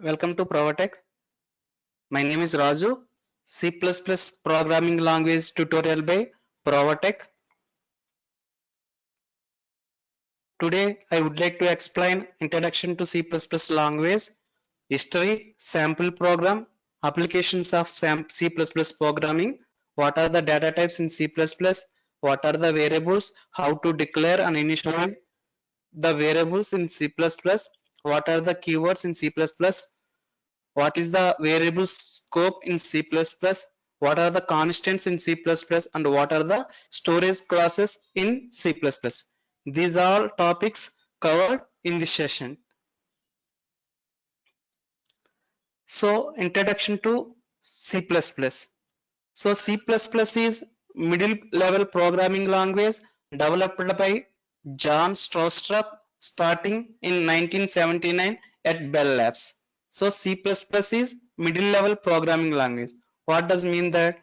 Welcome to Provatech. My name is Raju, C++ programming language tutorial by Provatech. Today I would like to explain introduction to C++ language, history, sample program, applications of C++ programming, what are the data types in C++, what are the variables, how to declare and initialize the variables in C++, what are the keywords in C++, what is the variable scope in C++, what are the constants in C++, and what are the storage classes in C++. These are topics covered in this session. So introduction to C++. So C++ is middle level programming language developed by John Stroustrup starting in 1979 at Bell Labs. So C++ is middle level programming language. What does mean that?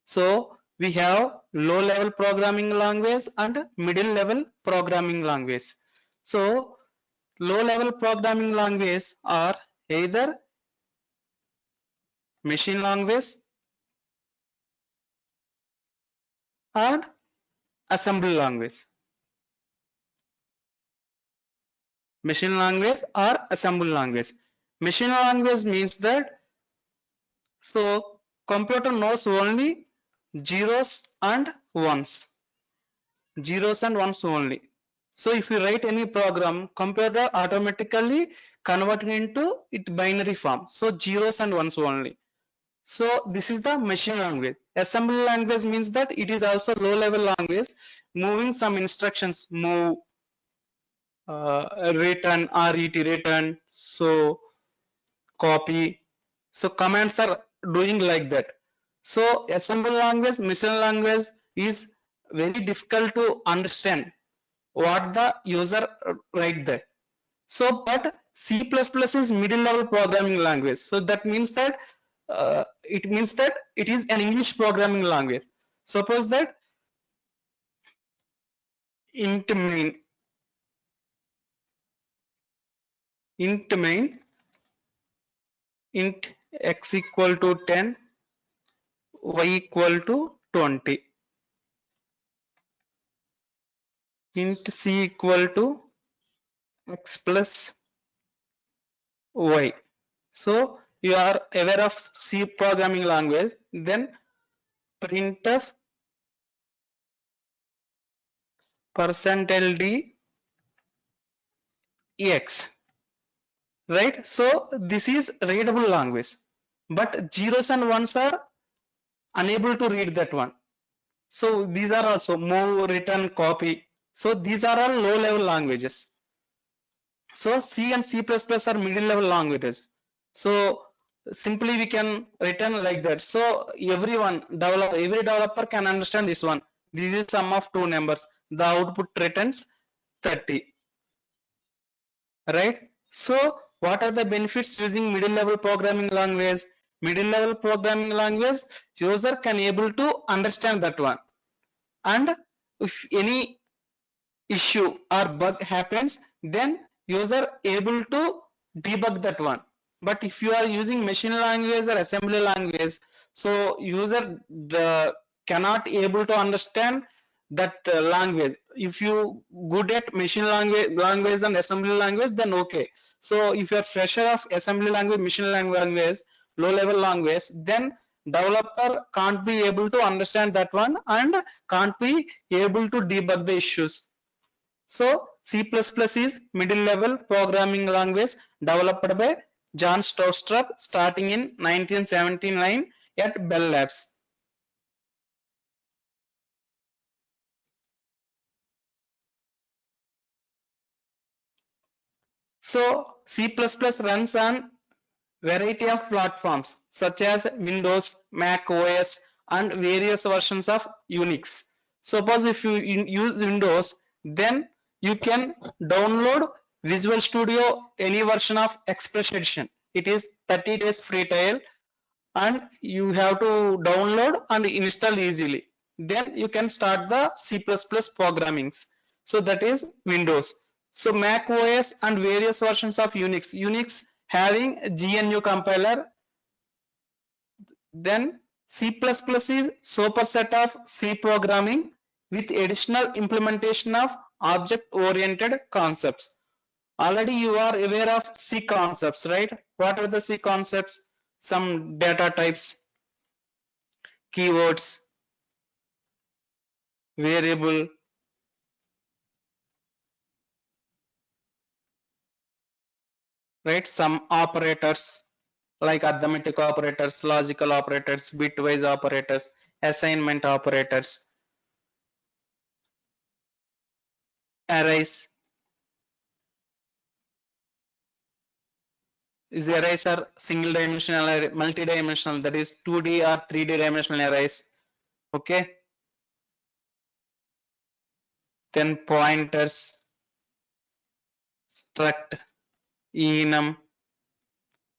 So we have low level programming language and middle level programming language. So low level programming language are either machine language or assembly language. Machine language or assembly language. Machine language means that so computer knows only zeros and ones. Zeros and ones only. So if you write any program, computer automatically convert it into its binary form. So zeros and ones only. So this is the machine language. Assembly language means that it is also low level language, moving some instructions, move, return, return, so copy. So commands are doing like that. So assembly language, machine language is very difficult to understand what the user write there. So but C++ is middle level programming language. So that means that it is an English programming language. Suppose that int main int x equal to 10, y equal to 20, int c equal to x plus y. So you are aware of C programming language, then printf %ld x, right? So this is readable language, but zeros and ones are unable to read that one. So these are also move, return, copy. So these are all low level languages. So C and C++ are middle level languages. So simply we can return like that. So every developer can understand this one. This is sum of two numbers. The output returns 30. Right? So what are the benefits using middle level programming language? Middle level programming language, user can able to understand that one. And if any issue or bug happens, then user able to debug that one. But if you are using machine language or assembly language, so user cannot able to understand that language. If you good at machine language and assembly language, then okay. So if you are fresher of assembly language, machine language, low level language, then developer can't be able to understand that one and can't be able to debug the issues. So C++ is middle level programming language developed by John Stroustrup starting in 1979 at Bell Labs. So C++ runs on variety of platforms such as Windows, Mac OS and various versions of Unix. Suppose if you use Windows, then you can download Visual Studio any version of Express Edition. It is 30 days free trial and you have to download and install easily. Then you can start the C++ programmings. So that is Windows. So Mac OS and various versions of Unix. Unix having GNU compiler. Then C++ is superset of C programming with additional implementation of object-oriented concepts. Already you are aware of C concepts, right? What are the C concepts? Some data types, keywords, variable, right? Some operators like arithmetic operators, logical operators, bitwise operators, assignment operators, arrays. These arrays are single dimensional array, multi-dimensional, that is 2D or 3D dimensional arrays. Okay. Then pointers, struct, enum,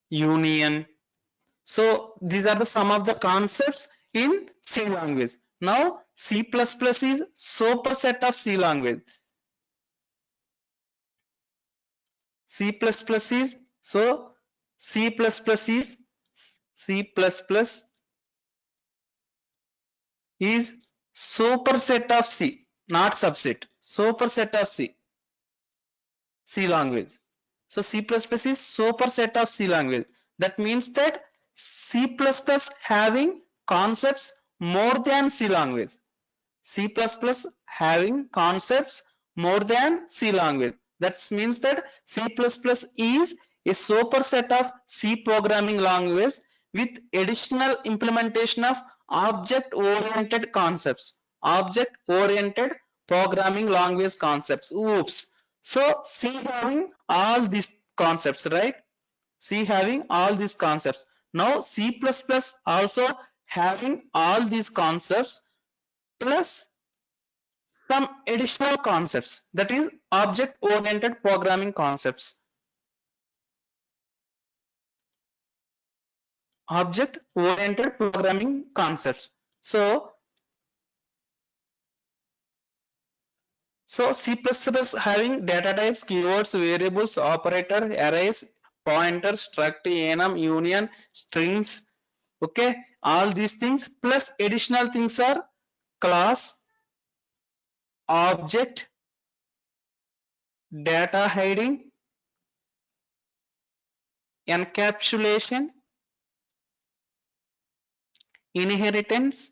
union. So these are the some of the concepts in C language. Now C++ is superset of C language. C++ is so C++ is C++ is superset of C, not subset. Superset of C language. So C++ is superset of C language. That means that C++ having concepts more than C language. C++ having concepts more than C language. That means that C++ is a superset of C programming language with additional implementation of object-oriented concepts. Object-oriented programming language concepts. Oops. So C having all these concepts, right? C having all these concepts. Now C++ also having all these concepts plus some additional concepts, that is object oriented programming concepts. Object oriented programming concepts. So C++ having data types, keywords, variables, operator, arrays, pointer, struct, enum, union, strings. Okay, all these things plus additional things are class, object, data hiding, encapsulation, inheritance,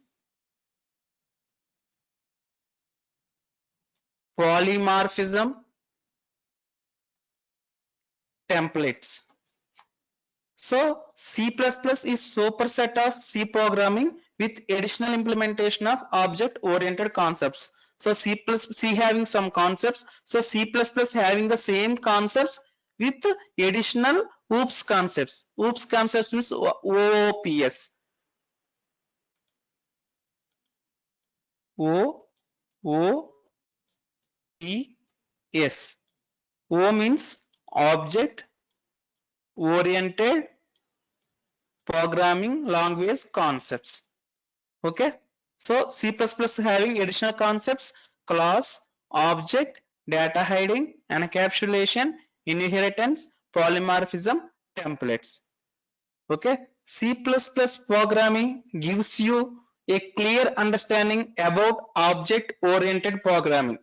polymorphism, templates. So C++ is superset of C programming with additional implementation of object-oriented concepts. So C having some concepts. So C++ having the same concepts with additional OOPS concepts. OOPS concepts means OOPS. OOPS. O means object oriented programming language concepts. Okay, so C++ having additional concepts: class, object, data hiding, encapsulation, inheritance, polymorphism, templates. Okay, C++ programming gives you a clear understanding about object oriented programming.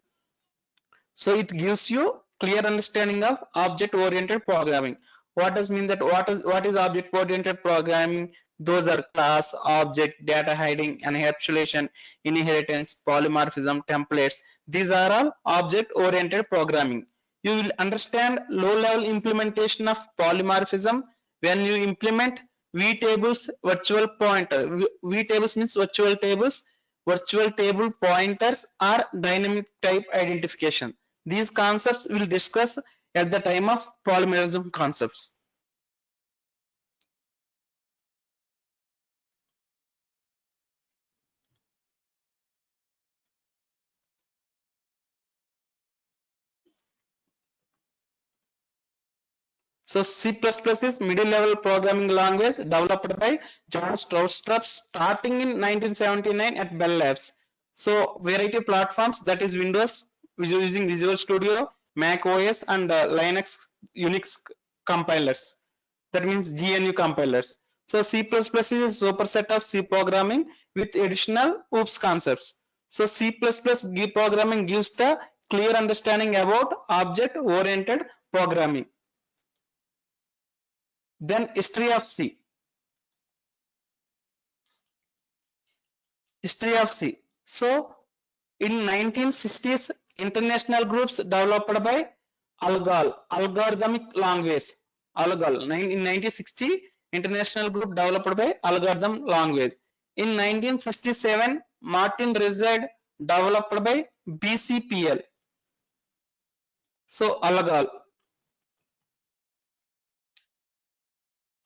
So it gives you clear understanding of object oriented programming. What does mean that what is object oriented programming? Those are class, object, data hiding, encapsulation, inheritance, polymorphism, templates. These are all object oriented programming. You will understand low level implementation of polymorphism when you implement vtables virtual pointer. Vtables means virtual tables. Virtual table pointers are dynamic type identification. These concepts we'll discuss at the time of polymorphism concepts. So C++ is middle level programming language developed by John Stroustrup starting in 1979 at Bell Labs. So variety of platforms, that is Windows using Visual Studio, Mac OS and Linux Unix compilers. that means GNU compilers. So C++ is a superset of C programming with additional OOPS concepts. So C++ programming gives the clear understanding about object-oriented programming. Then history of C. History of C. So in 1960s, international groups developed by ALGOL, algorithmic language. ALGOL. In 1960, international group developed by algorithm language. In 1967, Martin Rizard developed by BCPL. So ALGOL,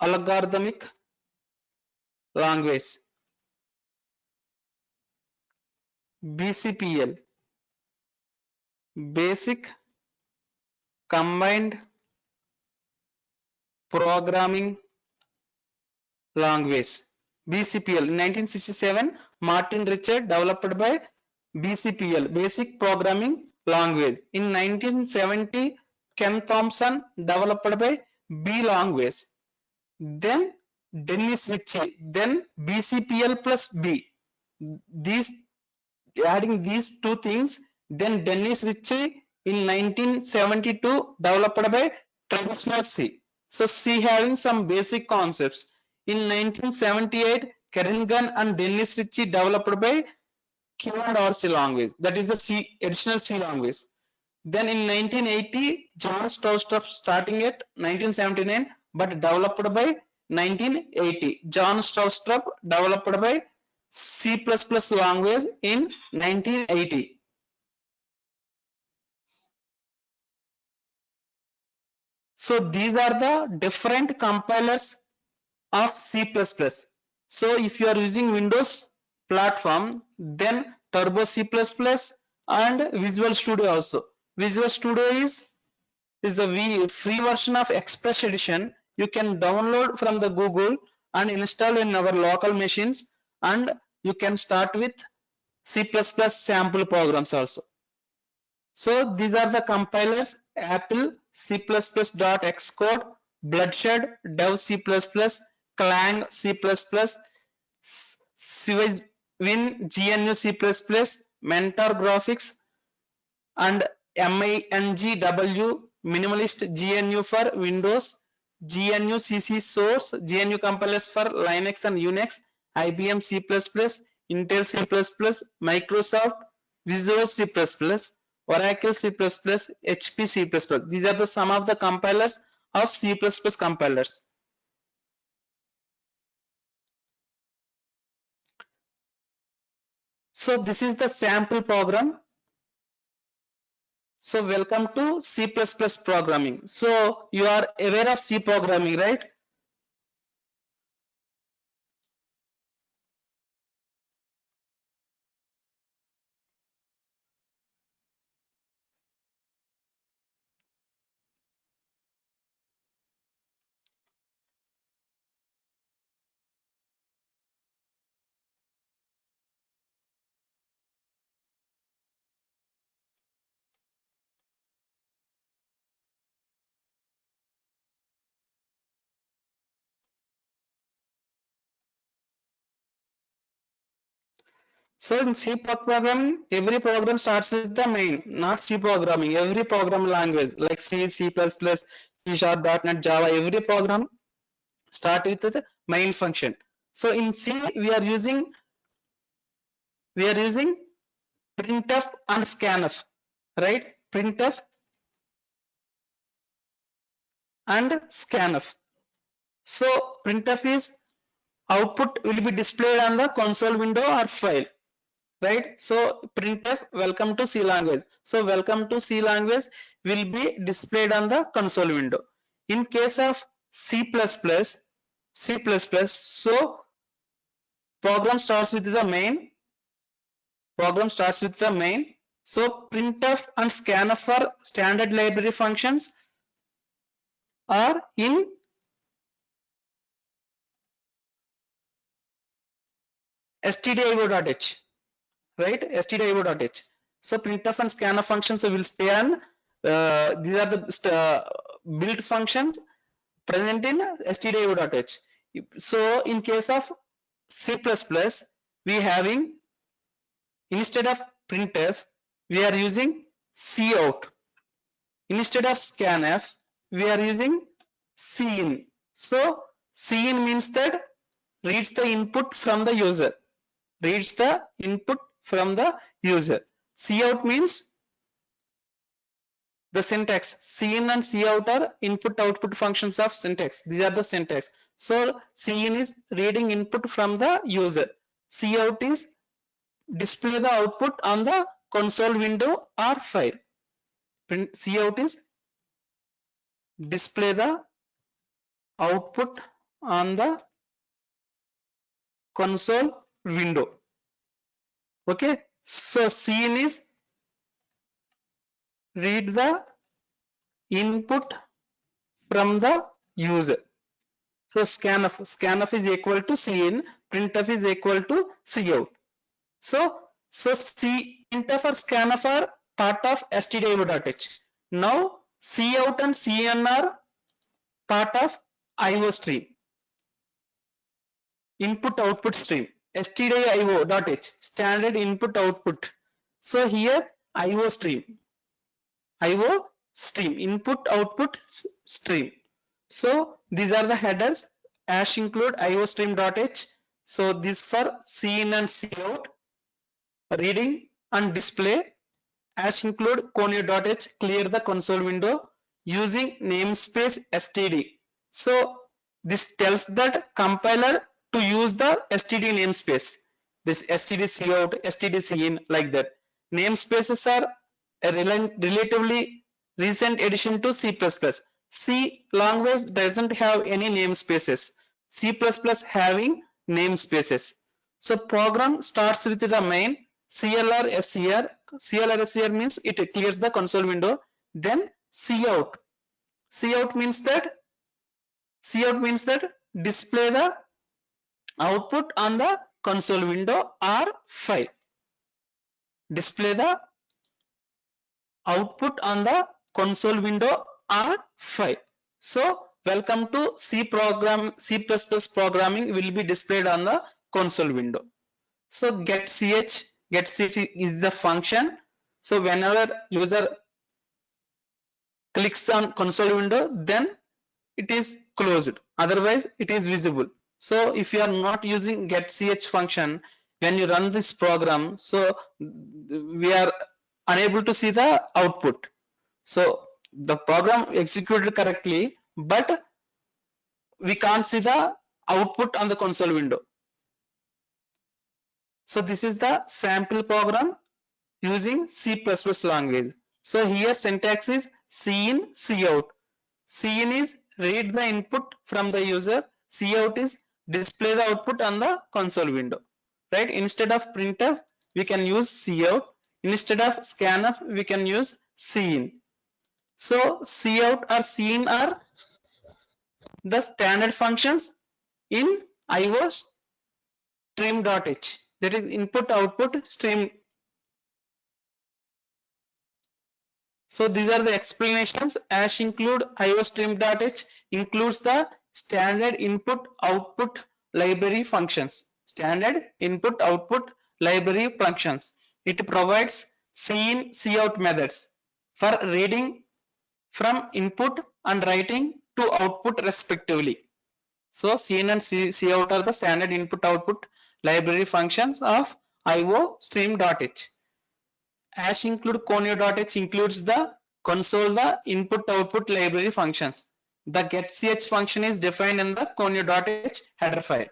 algorithmic language. BCPL, basic combined programming language. BCPL. In 1967, Martin Rizard developed by BCPL, Basic Programming Language. In 1970, Ken Thompson developed by B language. Then Dennis Ritchie. Then BCPL plus B. These adding these two things. Then Dennis Ritchie in 1972 developed by traditional C. So C having some basic concepts. In 1978, Kernighan and Dennis Ritchie developed by Q and RC language. That is the C additional C language. Then in 1980, John Stroustrup starting at 1979, but developed by 1980. John Stroustrup developed by C++ language in 1980. So these are the different compilers of C++. So if you are using Windows platform, then Turbo C++ and Visual Studio also. Visual Studio is the free version of Express Edition. You can download from the Google and install in our local machines, and you can start with C++ sample programs also. So these are the compilers: Apple, C++, .xcode, Bloodshed, Dev C++, Clang C++, Win GNU C++, Mentor Graphics, and MINGW, Minimalist GNU for Windows, GNU CC Source, GNU compilers for Linux and Unix, IBM C++, Intel C++, Microsoft, Visual C++, Oracle C++, HP C++. These are the some of the compilers of C++ compilers. So this is the sample program. So welcome to C++ programming. So you are aware of C programming, right? So in C programming, every program starts with the main, not C programming. Every program language like C, C++, C Sharp, .NET, Java, every program start with the main function. So in C, we are using printf and scanf, right? Printf and scanf. So printf is output will be displayed on the console window or file, right? So printf welcome to C language. So welcome to C language will be displayed on the console window. In case of C++, so program starts with the main. Program starts with the main. So printf and scanf for standard library functions are in stdio.h, right? Stdio.h. So printf and scanf functions will stay on. These are the built functions. present in stdio.h. So in case of C++, we having, instead of printf, we are using cout. Instead of scanf, we are using cin. So cin means that reads the input from the user. Reads the input from the user. Cout means the syntax. Cin and cout are input output functions of syntax. These are the syntax. So cin is reading input from the user. Cout is display the output on the console window or file. Cout is display the output on the console window. Okay, so cin is read the input from the user. So scanf is equal to cin, printf is equal to cout. So printf or scanf are part of stdio.h. Now cout and cin are part of IO stream, input output stream. stdio.io.h, standard input output. So here IO stream, input output stream. So these are the headers. Ash include IO stream.h. So this for cin and cout, reading and display. Ash include conio.h, clear the console window using namespace std. So this tells that compiler to use the std namespace. This std cout, std cin, like that. Namespaces are a relatively recent addition to C++. C language doesn't have any namespaces. C++ having namespaces. So program starts with the main CLR SCR. CLR SCR means it clears the console window. Then cout. Cout means that display the output on the console window or file. Display the output on the console window or file. So welcome to C++ programming will be displayed on the console window. So getch is the function. So whenever user clicks on console window, then it is closed, otherwise it is visible. So if you are not using getch function, when you run this program, so we are unable to see the output. So the program executed correctly, but we can't see the output on the console window. So this is the sample program using C++ language. So here syntax is cin, cout. Cin is read the input from the user. Cout is display the output on the console window. Right? Instead of printf, we can use cout. Instead of scanf, we can use cin. So cout or cin are the standard functions in IO stream.h, that is input output stream. So these are the explanations. Ash include IO stream.h includes the standard input output library functions. Standard input output library functions. It provides cin, cout methods for reading from input and writing to output respectively. So cin and cout are the standard input output library functions of IO stream.h. Ash include conio.h includes the console, the input output library functions. The getch function is defined in the conio.h header file.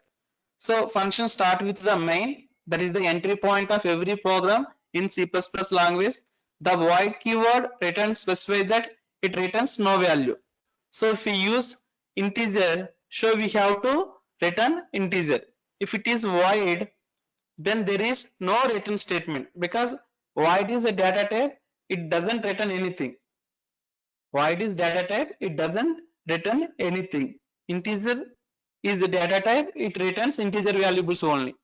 So functions start with the main, that is the entry point of every program in C++ language. The void keyword returns specifies that it returns no value. So if we use integer, so we have to return integer. If it is void, then there is no return statement, because void is a data type, it doesn't return anything. Void is data type, it doesn't return anything. Integer is the data type, it returns integer valuables only.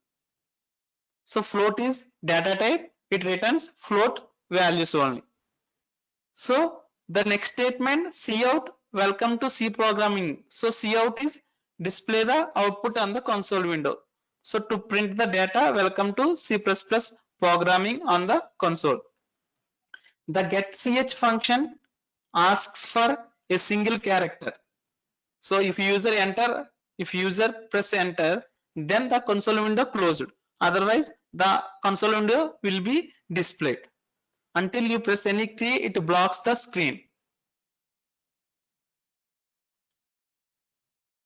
So float is data type, it returns float values only. So the next statement cout welcome to C programming. So cout is display the output on the console window. So to print the data, welcome to C++ programming on the console. The getch function asks for a single character. So if user press enter, then the console window closed. Otherwise, the console window will be displayed. Until you press any key, it blocks the screen.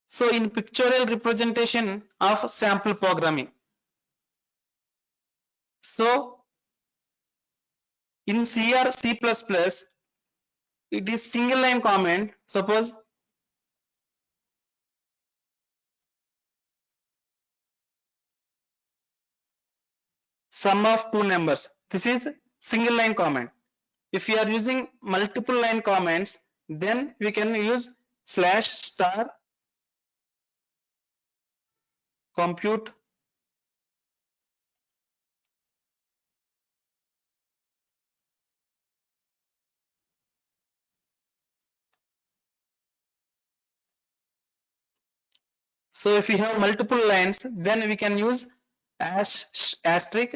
So in pictorial representation of sample programming. So in C or C++, it is single line comment. Suppose sum of two numbers. This is single line comment. If you are using multiple line comments, then we can use slash star compute So if we have multiple lines, then we can use asterisk.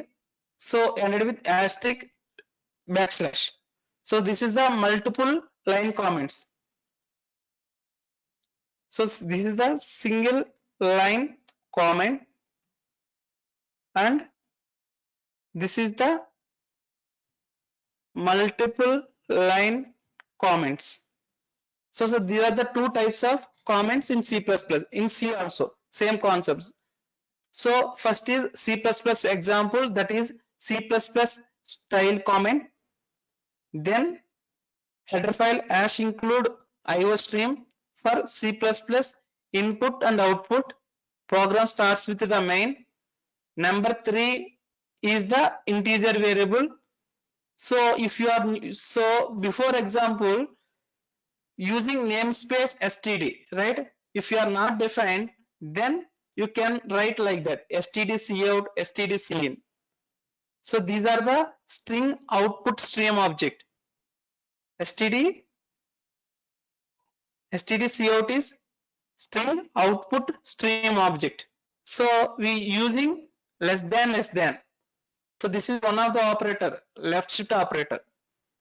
So ended with asterisk backslash. So this is the multiple line comments. So this is the single line comment, and this is the multiple line comments. So these are the two types of comments in C++. In C also, same concepts. So first is C++ example, that is C++ style comment. Then header file hash include iostream for C++ input and output. Program starts with the main. Number 3 is the integer variable. So if you are before example using namespace std, right? If you are not defined, then you can write like that std cout std cin. So these are the string output stream object. std cout is string output stream object. So we using less than. So this is one of the operator, left shift operator,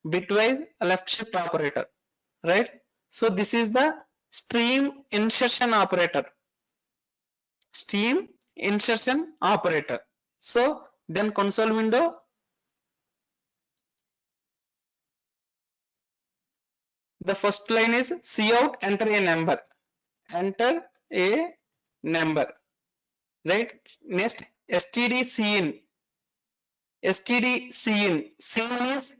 bitwise left shift operator, right? So this is the stream insertion operator. Stream insertion operator. So then console window, the first line is cout enter a number. Enter a number, right? Next std cin. std cin. Cin is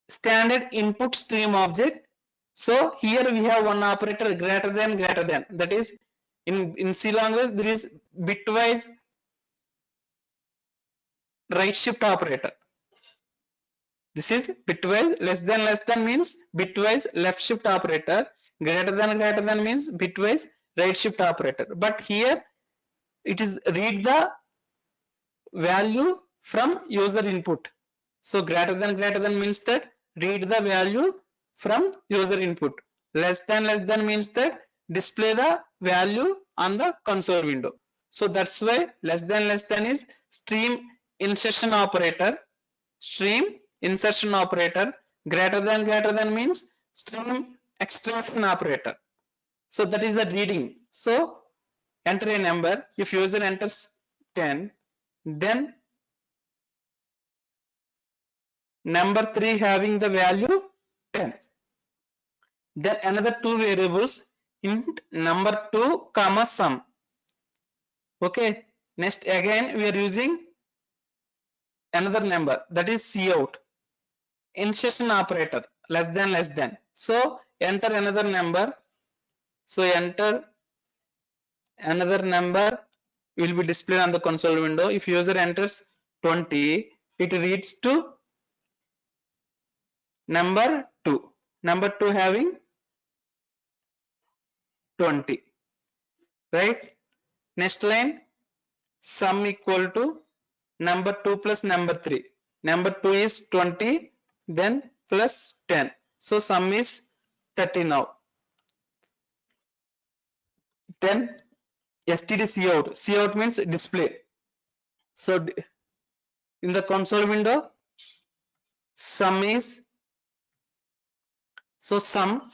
standard input stream object. So here we have one operator greater than. That is in C language there is bitwise right shift operator. This is bitwise less than means bitwise left shift operator. Greater than means bitwise right shift operator. But here it is read the value from user input. So greater than means that read the value from user input. Less than means that display the value on the console window. So that's why less than is stream insertion operator. Stream insertion operator. Greater than means stream extraction operator. So that is the reading. So enter a number. If user enters 10, then number 3 having the value 10. Then another two variables, int number 2 comma sum. Okay. Next again we are using another number, that is cout. Insertion operator less than. So enter another number. So enter another number will be displayed on the console window. If user enters 20, it reads to number 2. Number 2 having 20. Right? Next line, sum equal to number 2 plus number 3. Number 2 is 20, then plus 10. So sum is 30 now. Then std cout. Cout means display. So in the console window, sum is, so sum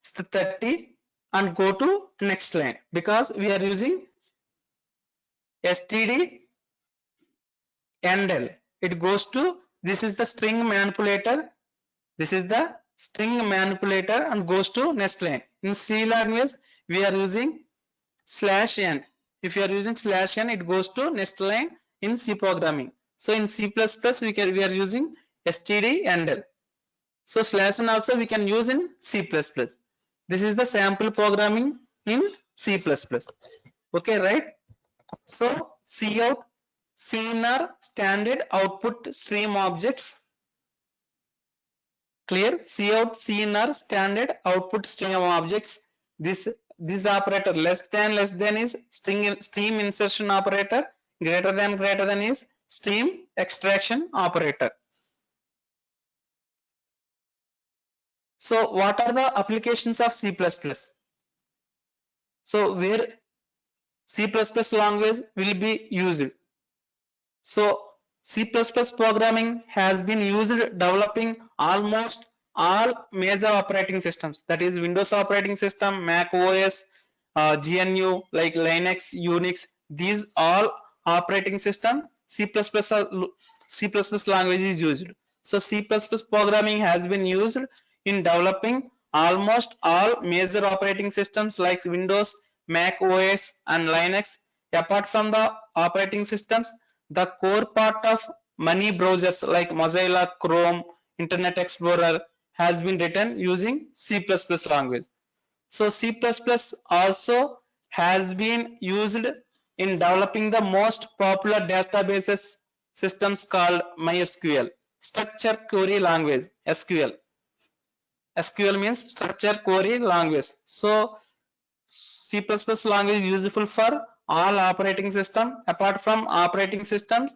is the 30 and go to next line, because we are using std endl. It goes to, this is the string manipulator. This is the string manipulator and goes to next line. In C language, we are using /n. If you are using /n, it goes to next line in C programming. So in C++, we are using std_endl. So /n also we can use in C++. This is the sample programming in C++. Okay, right? So cout, CNR standard output stream objects. Clear? Cout, CNR standard output stream objects. This operator less than is stream insertion operator. Greater than is stream extraction operator. So what are the applications of C++? So where C++ language will be used. So C++ programming has been used developing almost all major operating systems, that is Windows operating system, Mac OS, GNU like Linux, Unix. These all operating system C++ language is used. So C++ programming has been used in developing almost all major operating systems like Windows, Mac OS and Linux. Apart from the operating systems, the core part of many browsers like Mozilla, Chrome, Internet Explorer has been written using C++ language. So C++ also has been used in developing the most popular databases systems called MySQL, structure query language, SQL. SQL means structure query language. So C++ language is useful for all operating system. Apart from operating systems,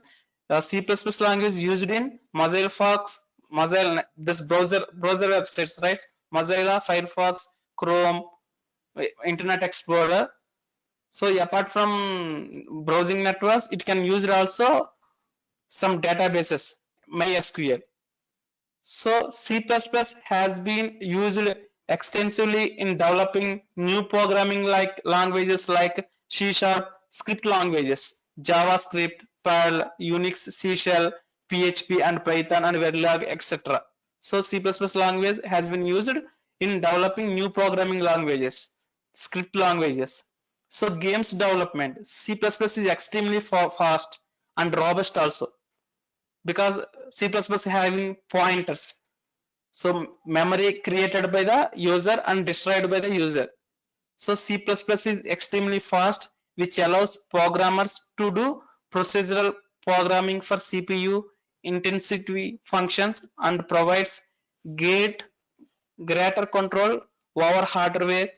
C++ language is used in Mozilla, this browser websites, right? Mozilla, Firefox, Chrome, Internet Explorer. So apart from browsing networks, it can use also some databases, MySQL. So C++ has been used extensively in developing new programming like languages like C#, script languages, JavaScript, Perl, Unix, C Shell, PHP and Python and Verilog, etc. So C++ language has been used in developing new programming languages, script languages. So games development, C++ is extremely fast and robust also, because C++ having pointers. So memory created by the user and destroyed by the user. So C++ is extremely fast, which allows programmers to do procedural programming for CPU intensity functions and provides greater control over hardware,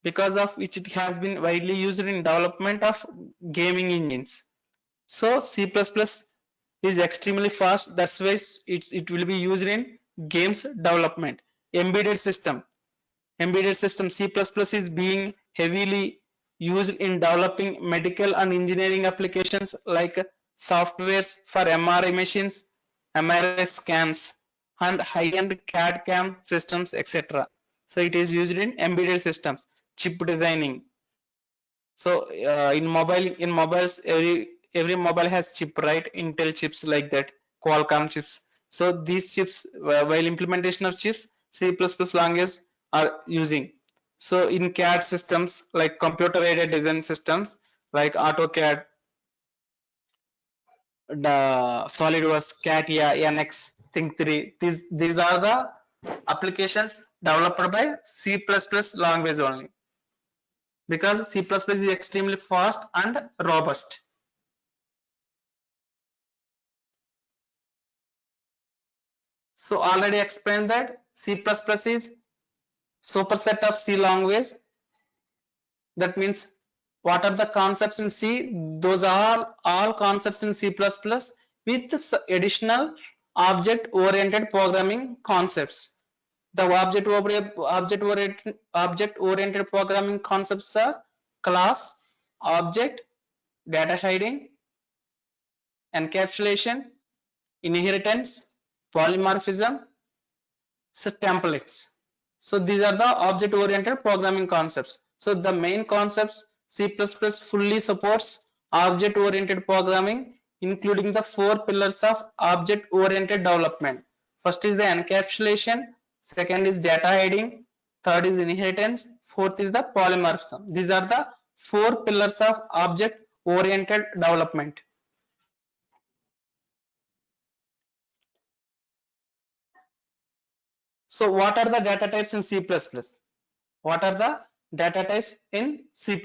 because of which it has been widely used in development of gaming engines. So C++ is extremely fast. That's why it will be used in games development. Embedded system. Embedded system C++ is being heavily used in developing medical and engineering applications like softwares for MRI machines, MRI scans, and high-end CAD/CAM systems, etc. So it is used in embedded systems, chip designing. So in mobiles, every mobile has chip, right? Intel chips like that, Qualcomm chips. So these chips, while implementation of chips, C++ language are using. So in CAD systems like computer aided design systems like AutoCAD, the SolidWorks, CATIA, NX, Think3, these are the applications developed by C++ language only, because C++ is extremely fast and robust. So already explained that C++ is superset of C language. That means what are the concepts in C? Those are all concepts in C++ with additional object oriented programming concepts. The object oriented programming concepts are class, object, data hiding, encapsulation, inheritance, polymorphism, so templates. So these are the object oriented programming concepts. So the main concepts, C++ fully supports object oriented programming, including the four pillars of object oriented development. First is the encapsulation, second is data hiding, third is inheritance, fourth is the polymorphism. These are the four pillars of object oriented development. So what are the data types in C++? What are the data types in C++?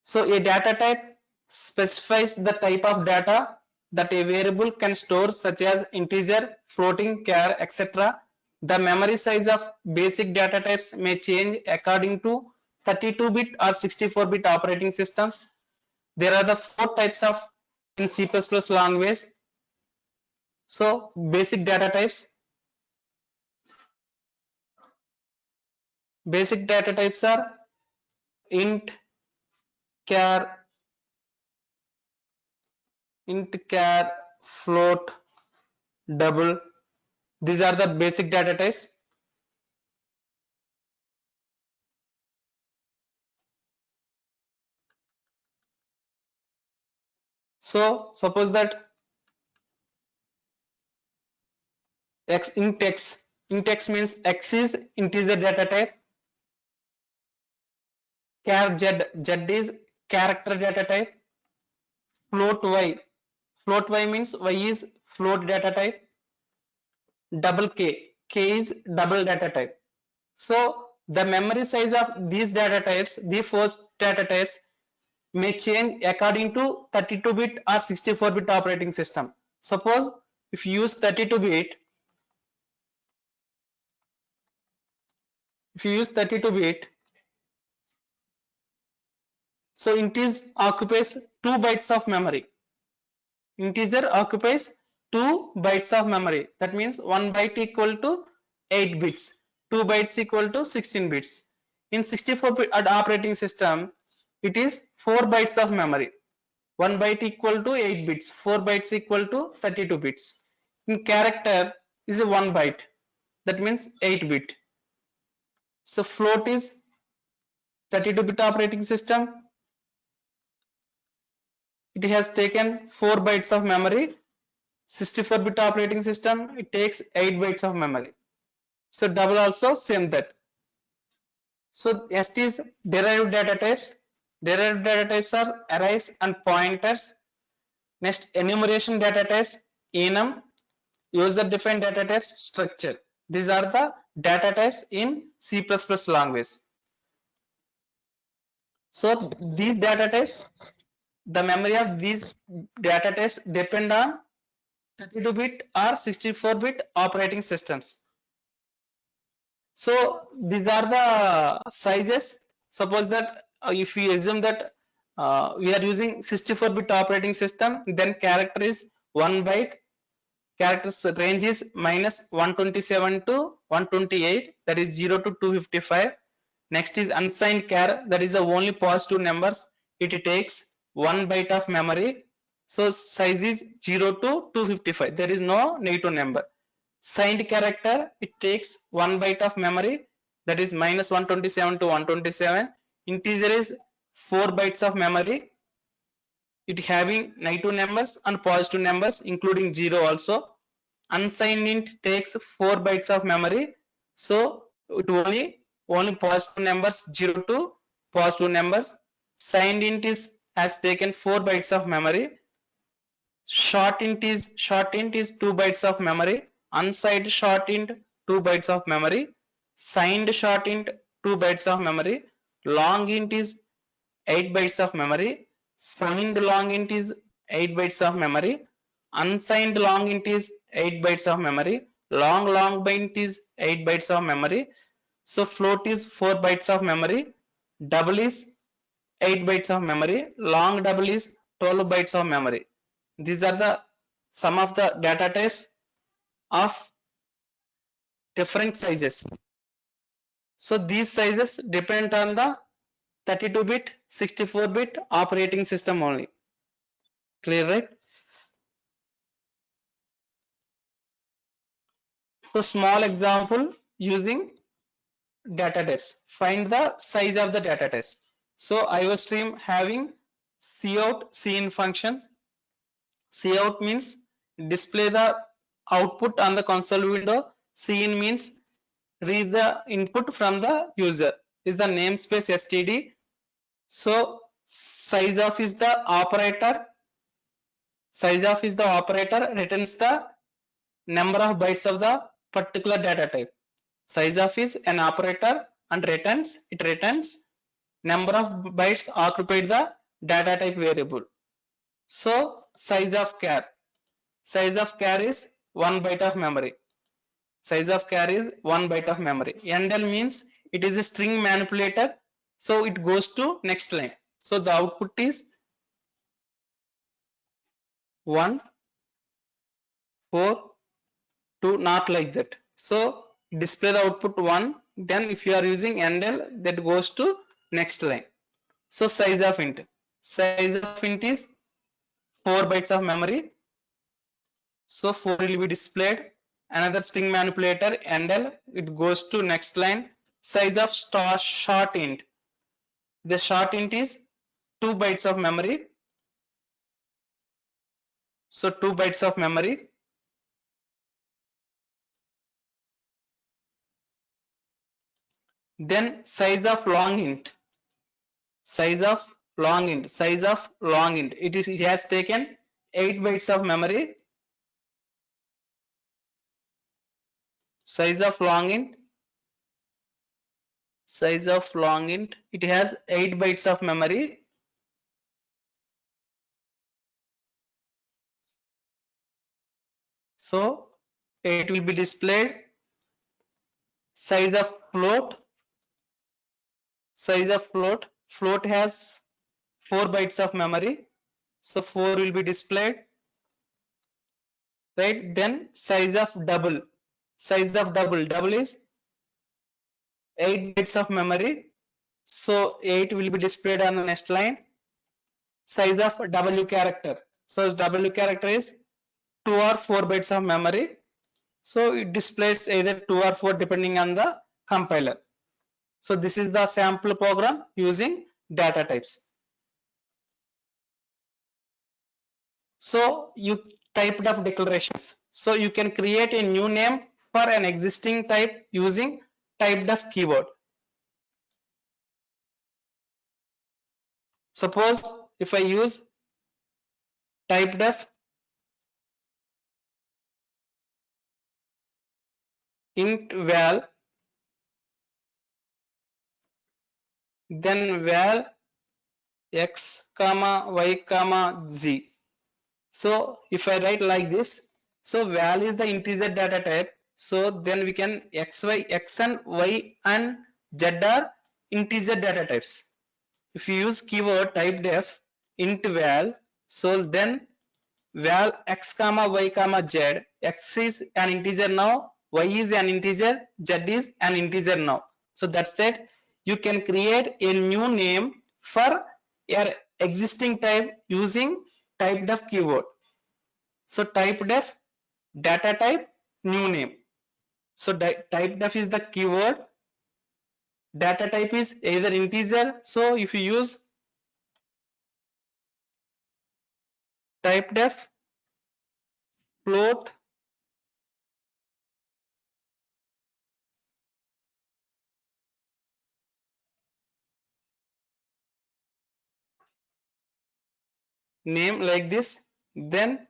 So a data type specifies the type of data that a variable can store, such as integer, floating, char, etc. The memory size of basic data types may change according to 32-bit or 64-bit operating systems. There are the four types of in C++ language. So basic data types. Basic data types are int, char, float, double. These are the basic data types. So suppose that int x means x is integer data type, char z is character data type, float y means y is float data type, double k is double data type. So the memory size of these data types, the four data types, may change according to 32-bit or 64-bit operating system. Suppose if you use 32-bit, so integer occupies 2 bytes of memory. Integer occupies 2 bytes of memory. That means 1 byte equal to 8 bits, 2 bytes equal to 16 bits. In 64-bit operating system, it is 4 bytes of memory. 1 byte equal to 8 bits, 4 bytes equal to 32 bits. In character is 1 byte. That means 8 bit. So float is 32-bit operating system. It has taken 4 bytes of memory. 64-bit operating system, it takes 8 bytes of memory. So double also same that. So ST is derived data types. Derived data types are arrays and pointers. Next, enumeration data types, enum, user defined data types, structure. These are the data types in C++ language. So these data types, the memory of these data types depend on 32-bit or 64-bit operating systems. So these are the sizes. Suppose that if we assume that we are using 64-bit operating system, then character is 1 byte. Characters range is minus 127 to 128, that is 0 to 255. Next is unsigned char, that is the only positive numbers. It takes 1 byte of memory. So size is 0 to 255. There is no negative number. Signed character, it takes 1 byte of memory, that is minus 127 to 127. Integer is 4 bytes of memory. It having negative numbers and positive numbers including 0 also. Unsigned int takes 4 bytes of memory. So it only positive numbers, 0 to positive numbers. Signed int is has taken 4 bytes of memory. Short int is 2 bytes of memory. Unsigned short int 2 bytes of memory. Signed short int 2 bytes of memory. Long int is 8 bytes of memory. Signed long int is 8 bytes of memory. Unsigned long int is 8 bytes of memory. Long byte is 8 bytes of memory. So float is 4 bytes of memory. Double is 8 bytes of memory. Long double is 12 bytes of memory. These are the some of the data types of different sizes. So these sizes depend on the 32-bit, 64-bit operating system only. Clear, right? So small example using data types. Find the size of the data types. So IO stream having cout, cin functions. Cout means display the output on the console window. Cin means read the input from the user. Is the namespace std. So size of is the operator. Size of is the operator returns the number of bytes of the particular data type. Size of is an operator and it returns number of bytes occupied the data type variable. So size of char is 1 byte of memory. Size of char is 1 byte of memory. Endl means it is a string manipulator, so it goes to next line. So the output is 1, 4, 2, not like that. So display the output 1, then if you are using endl, that goes to next line. So size of int is 4 bytes of memory. So 4 will be displayed. Another string manipulator endl, it goes to next line. Size of short int. The short int is 2 bytes of memory. So 2 bytes of memory. Then size of long int. Size of long int. It has taken 8 bytes of memory. Size of long int. It has 8 bytes of memory. So it will be displayed. Size of float has 4 bytes of memory. So 4 will be displayed, right? Then size of double is 8 bytes of memory. So 8 will be displayed on the next line. Size of w character. So w character is 2 or 4 bytes of memory. So it displays either 2 or 4 depending on the compiler. So this is the sample program using data types. So you typed of declarations. So you can create a new name for an existing type using typedef keyword. Suppose if I use typedef int val, then val x comma y comma z. So if I write like this, so val is the integer data type. So then we can x and y and z are integer data types. If you use keyword typedef int val, so then val x comma y comma z, x is an integer now, y is an integer, z is an integer now. So that's it. You can create a new name for your existing type using typedef keyword. So typedef data type new name. So typedef is the keyword. Data type is either integer. So if you use typedef float name like this, then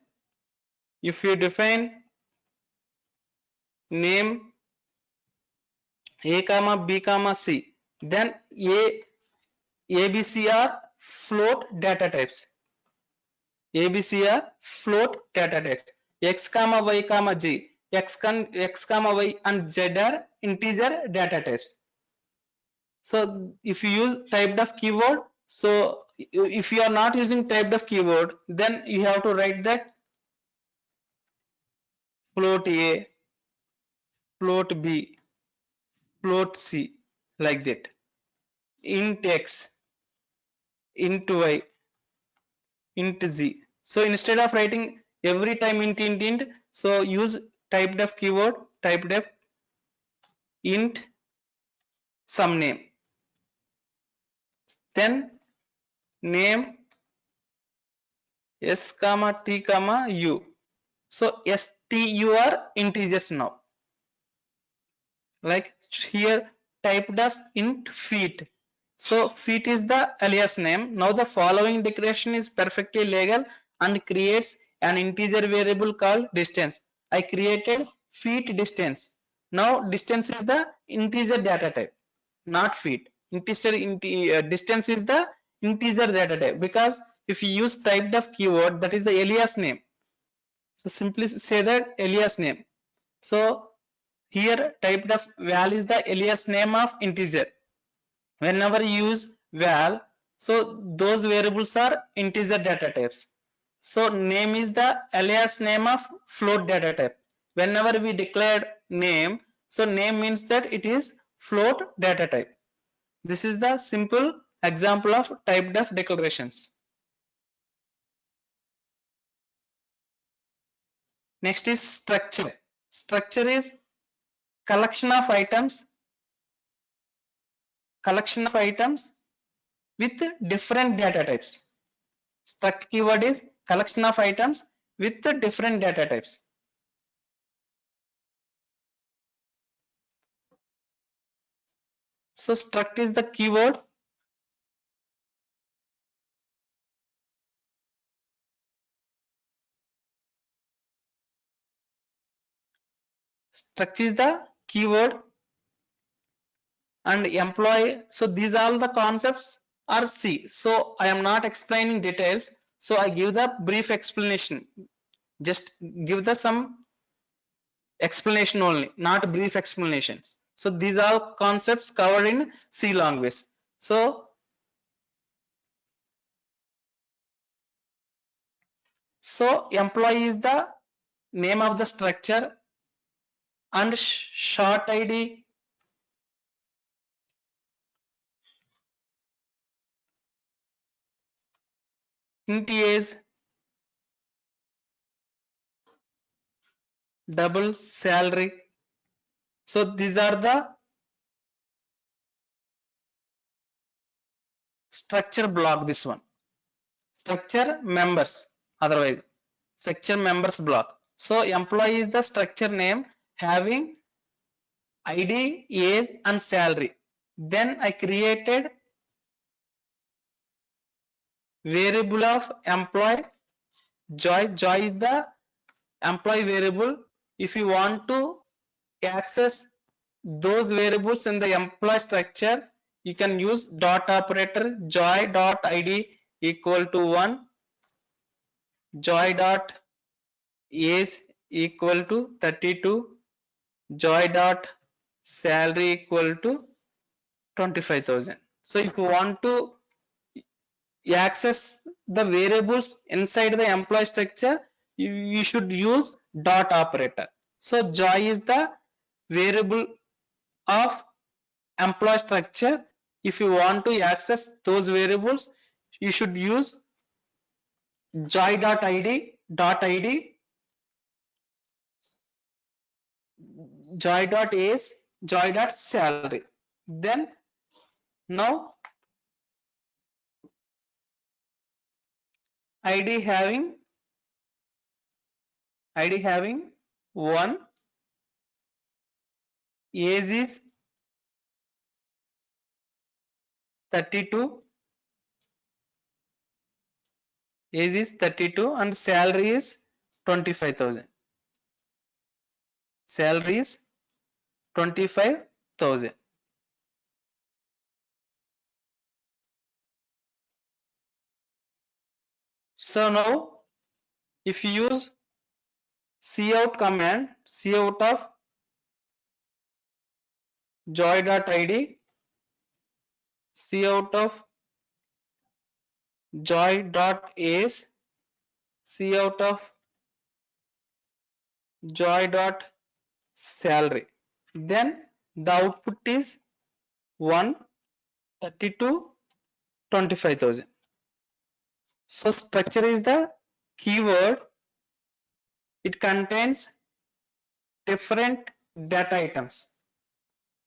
if you define name a comma b comma c, then abc are float data types. abc are float data types. X comma y comma z, x comma y and z are integer data types. So if you use typedef keyword, so if you are not using typedef keyword, then you have to write that float A, float B, float C, like that. Int X, int Y, int Z. So instead of writing every time int, so use typedef keyword, typedef int some name. Then name s comma t comma u. So stu are integers now. Like here typedef int feet. So feet is the alias name. Now the following declaration is perfectly legal and creates an integer variable called distance. I created feet distance. Now distance is the integer data type, not feet. Distance is the integer data type, because if you use typedef keyword, that is the alias name. So simply say that alias name. So here typedef val is the alias name of integer. Whenever you use val, so those variables are integer data types. So name is the alias name of float data type. Whenever we declare name, so name means that it is float data type. This is the simple example of typedef declarations. Next is structure. Structure is collection of items with different data types. Struct keyword is collection of items with different data types. So struct is the keyword. Struct is the keyword and employee. So these all the concepts are C. So I am not explaining details. So I give the brief explanation. Just give the some explanation only, not brief explanations. So these are concepts covered in C language. So employee is the name of the structure and short ID int age double salary. So these are the structure block. This one structure members, otherwise structure members block. So employee is the structure name having ID, age and salary. Then I created variable of employee joy. Joy is the employee variable. If you want to access those variables in the employee structure, you can use dot operator. Joy dot id equal to 1, joy dot age equal to 32, joy dot salary equal to 25,000. So if you want to access the variables inside the employee structure, you should use dot operator. So joy is the variable of employee structure. If you want to access those variables, you should use joy.id, joy.age, joy.salary. Then now id having 1, age is 32, and salary is 25,000. Salary is 25,000. So now if you use cout command, cout of joy.id, cout of joy.age, cout of joy dot salary. Then the output is 132 25,000. So structure is the keyword. It contains different data items.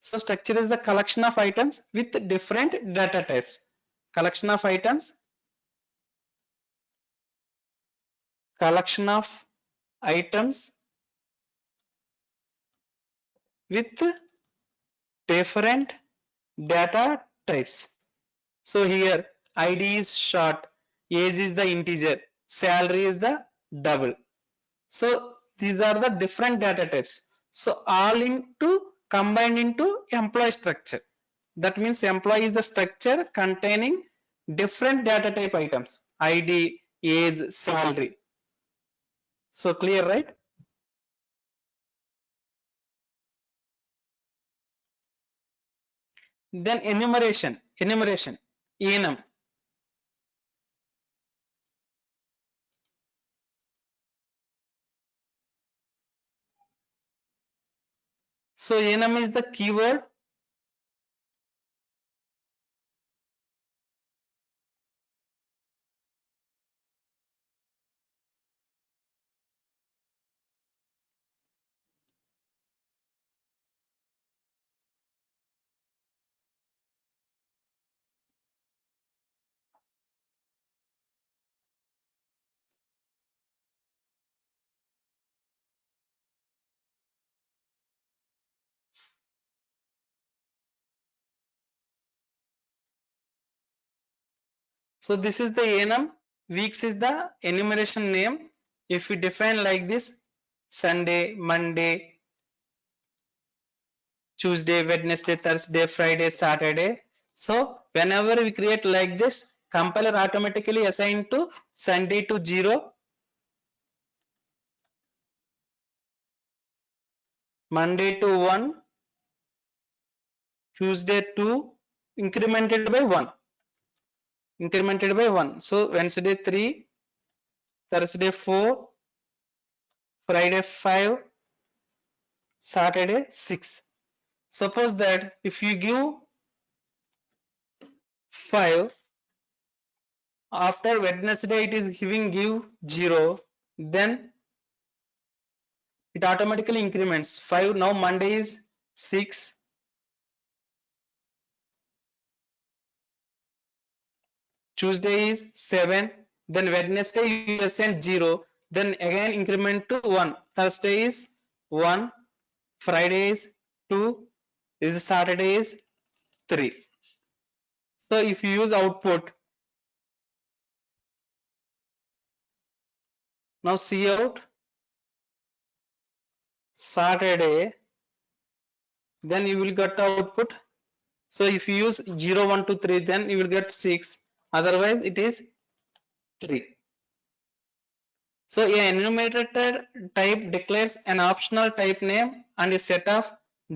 So structure is the collection of items with different data types. Collection of items, collection of items with different data types. So here ID is short, age is the integer, salary is the double. So these are the different data types. So all into combined into employee structure. That means employee is the structure containing different data type items, ID, age, salary. So clear, right? Then enumeration, enum. So enum is the keyword. So this is the enum. Weeks is the enumeration name. If we define like this, Sunday, Monday, Tuesday, Wednesday, Thursday, Friday, Saturday. So whenever we create like this, compiler automatically assign to Sunday to 0, Monday to 1, Tuesday to incremented by 1. Incremented by 1. So Wednesday 3, Thursday 4, Friday 5, Saturday 6. Suppose that if you give 5, after Wednesday it is giving give 0, then it automatically increments 5. Now Monday is 6, Tuesday is 7, then Wednesday you assign 0, then again increment to 1. Thursday is 1, Friday is 2, is Saturday is 3. So if you use output, now see out Saturday, then you will get output. So if you use 0, 1, 2, 3, then you will get 6. Otherwise it is 3. So a enumerator type declares an optional type name and a set of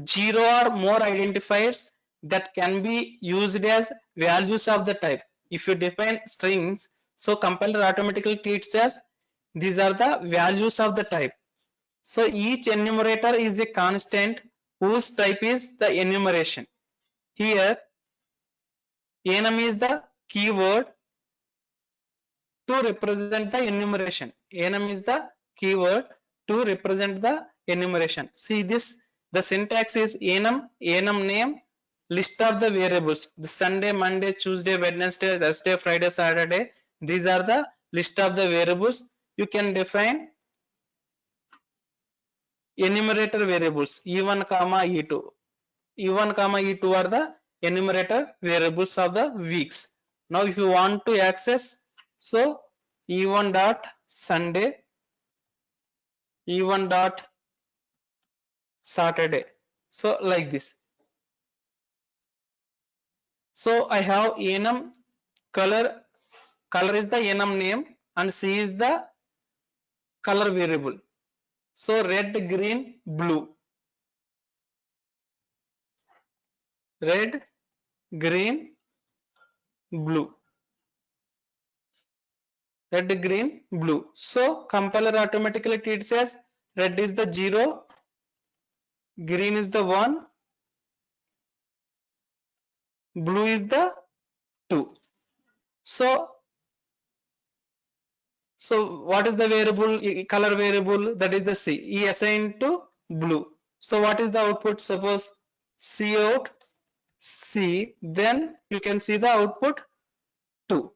0 or more identifiers that can be used as values of the type. If you define strings, so compiler automatically treats as these are the values of the type. So each enumerator is a constant whose type is the enumeration. Here enum is the keyword to represent the enumeration. Enum is the keyword to represent the enumeration. See this, the syntax is enum, enum name, list of the variables. The Sunday, Monday, Tuesday, Wednesday, Thursday, Friday, Saturday. These are the list of the variables. You can define enumerator variables E1, E2. E1, E2 are the enumerator variables of the weeks. Now if you want to access, so E1 dot Sunday, E1 dot Saturday. So like this. So I have enum color. Color is the enum name and C is the color variable. So red, green, blue. Red, green, blue. Red, green, blue. So compiler automatically treats as red is the 0, green is the 1, blue is the 2. So what is the variable, color variable? That is the C. He assigned to blue. So what is the output? Suppose C out C, then you can see the output 2.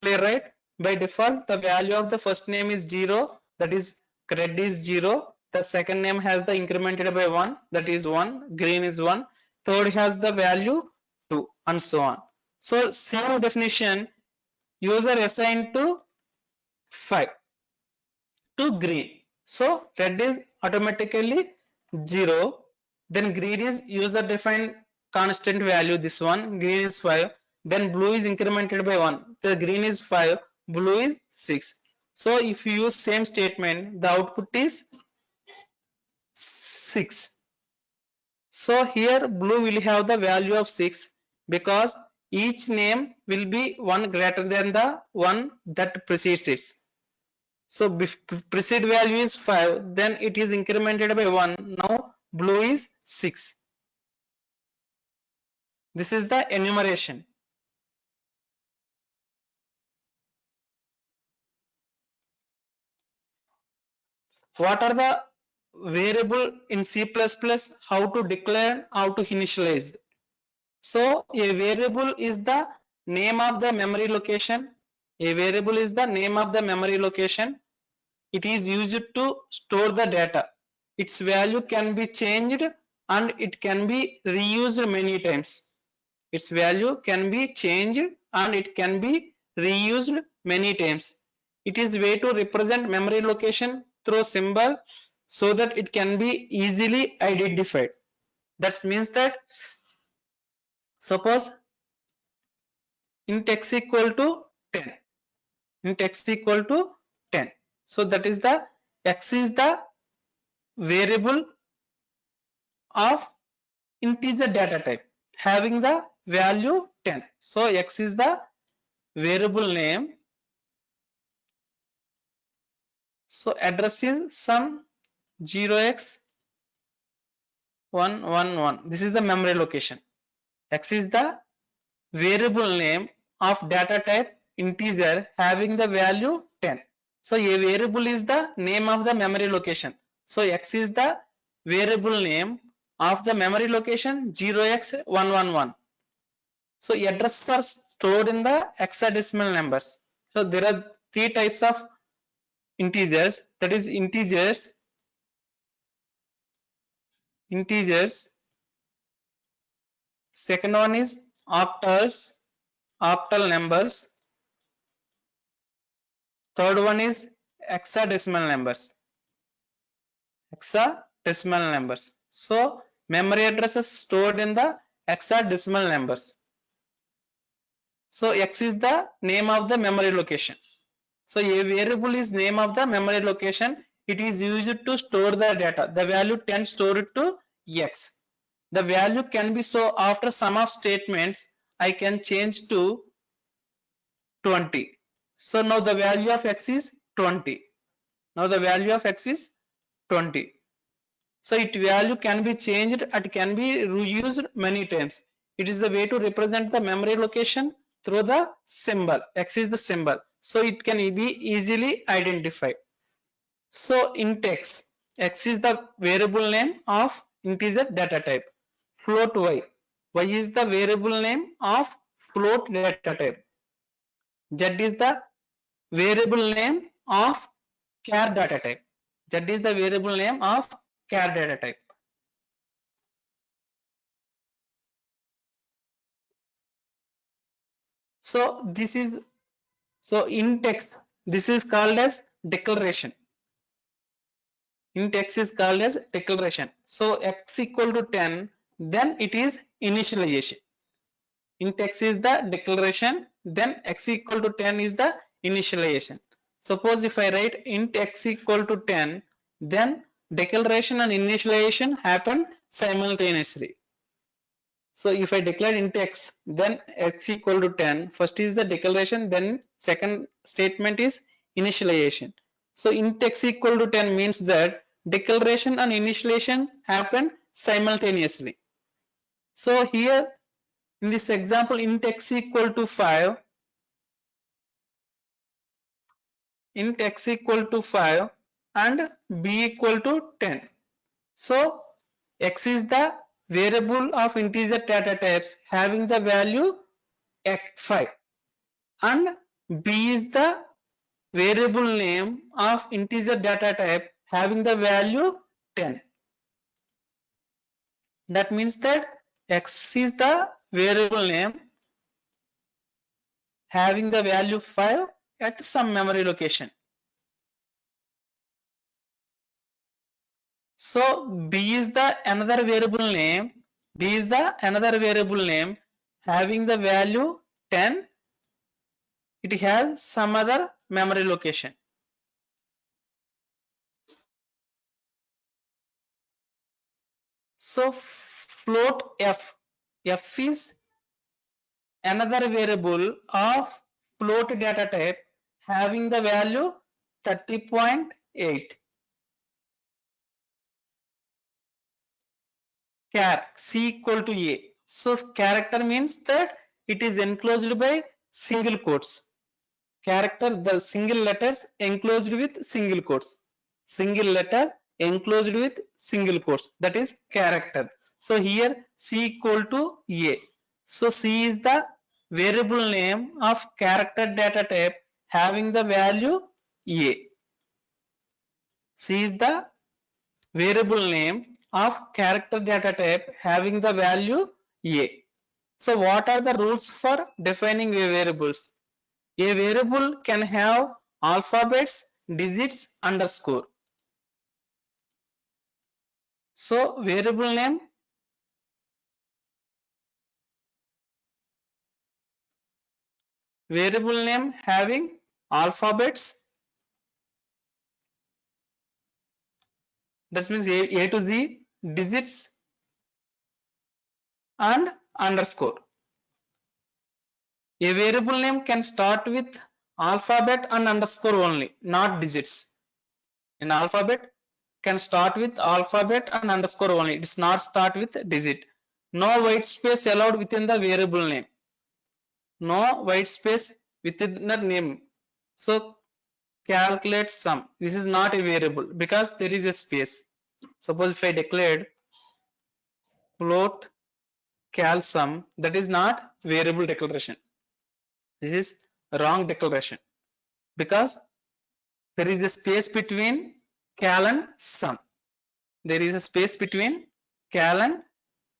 Clear, right? By default, the value of the first name is 0, that is red is 0. The second name has the incremented by 1, that is 1, green is 1. Third has the value 2, and so on. So same definition, user assigned to 5 to green. So red is automatically 0, then green is user defined constant value, this one, green is 5, then blue is incremented by 1, the green is 5, blue is 6. So if you use same statement, the output is 6. So here blue will have the value of 6 because each name will be one greater than the one that precedes it. So precede value is 5, then it is incremented by 1. Now blue is 6. This is the enumeration. What are the variable in C++? How to declare, how to initialize? So a variable is the name of the memory location. A variable is the name of the memory location. It is used to store the data. Its value can be changed and it can be reused many times. Its value can be changed and it can be reused many times. It is a way to represent memory location through symbol so that it can be easily identified. That means that suppose int x equal to 10. Int x equal to 10. So that is the x is the variable of integer data type having the value 10. So x is the variable name. So address is some 0x111. This is the memory location. X is the variable name of data type integer having the value 10. So a variable is the name of the memory location. So x is the variable name of the memory location 0x111. So addresses are stored in the hexadecimal numbers. So there are three types of integers, that is integers, second one is octals, octal numbers, third one is hexadecimal numbers, so memory addresses stored in the hexadecimal numbers. So x is the name of the memory location. So a variable is name of the memory location. It is used to store the data. The value 10 stored to x. The value can be, so after sum of statements I can change to 20. So now the value of x is 20. Now the value of x is 20. So its value can be changed and can be reused many times. It is the way to represent the memory location through the symbol. X is the symbol. So it can be easily identified. So int x. X is the variable name of integer data type. Float y. Y is the variable name of float data type. Z is the variable name of char data type. Z is the variable name of char data type. So this is, so int x, this is called as declaration. Int x is called as declaration. So x equal to 10, then it is initialization. Int x is the declaration, then x equal to 10 is the initialization. Suppose if I write int x equal to 10, then declaration and initialization happen simultaneously. So if I declare int x, then x equal to 10, first is the declaration, then second statement is initialization. So int x equal to 10 means that declaration and initialization happen simultaneously. So here in this example, int x equal to 5, int x equal to 5 and b equal to 10. So x is the variable of integer data types having the value x5 and b is the variable name of integer data type having the value 10. That means that x is the variable name having the value 5 at some memory location. So b is the another variable name, b is the another variable name having the value 10. It has some other memory location. So float f, f is another variable of float data type having the value 30.8. Char c equal to a. So character means that it is enclosed by single quotes. Character, the single letters enclosed with single quotes. Single letter enclosed with single quotes. That is character. So here c equal to a. So c is the variable name of character data type having the value a. C is the variable name of character data type having the value a. So what are the rules for defining a variables? A variable can have alphabets, digits, underscore. So variable name having alphabets, that means A to Z, digits and underscore. A variable name can start with alphabet and underscore only, not digits. An alphabet can start with alphabet and underscore only. It does not start with digit. No white space allowed within the variable name. No white space within the name. So calculate sum. This is not a variable because there is a space. Suppose if I declared float cal sum, that is not variable declaration. This is wrong declaration because there is a space between cal and sum. There is a space between cal and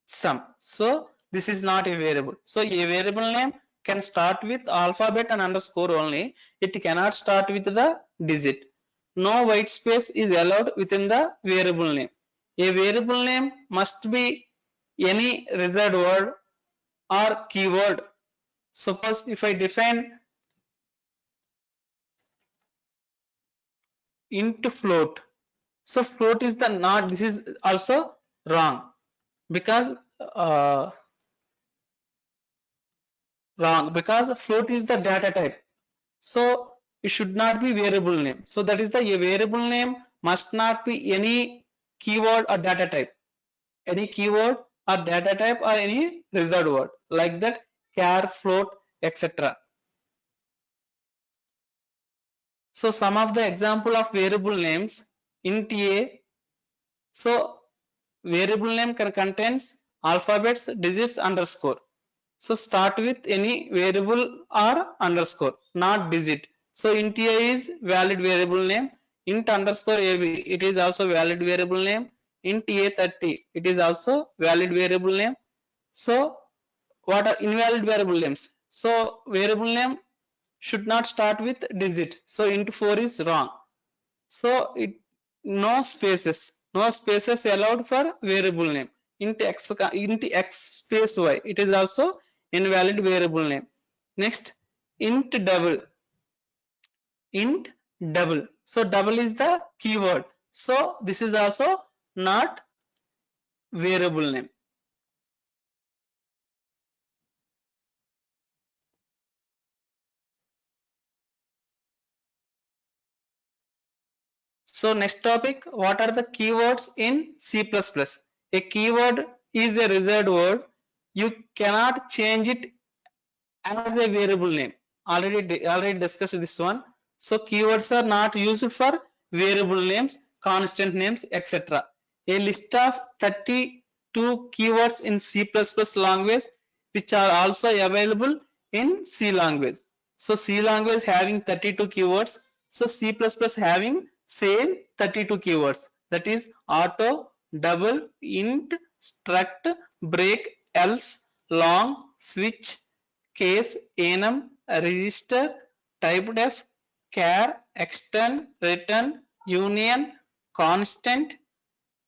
sum. So this is not a variable. So a variable name can start with alphabet and underscore only. It cannot start with the digit. No white space is allowed within the variable name. A variable name must be any reserved word or keyword. Suppose if I define int float, so float is the not, this is also wrong because uh, float is the data type. So it should not be variable name. So that is the a variable name must not be any keyword or data type. Any keyword or data type or any reserved word like that char, float, etc. So some of the example of variable names int a. So variable name can contains alphabets, digits, underscore. So start with any variable or underscore, not digit. So int a is valid variable name. Int underscore ab, it is also valid variable name. Int a30, it is also valid variable name. So what are invalid variable names? So variable name should not start with digit. So int 4 is wrong. So it no spaces allowed for variable name. Int x space y, it is also invalid variable name. Next, int double. Int double. So double is the keyword. So this is also not variable name. So next topic, what are the keywords in C++? A keyword is a reserved word. You cannot change it as a variable name. Already discussed this one. So keywords are not used for variable names, constant names, etc. A list of 32 keywords in C++ language which are also available in C language. So C language having 32 keywords. So C++ having same 32 keywords, that is auto, double, int, struct, break, else, long, switch, case, enum, register, typedef, char, extend, return, union, constant,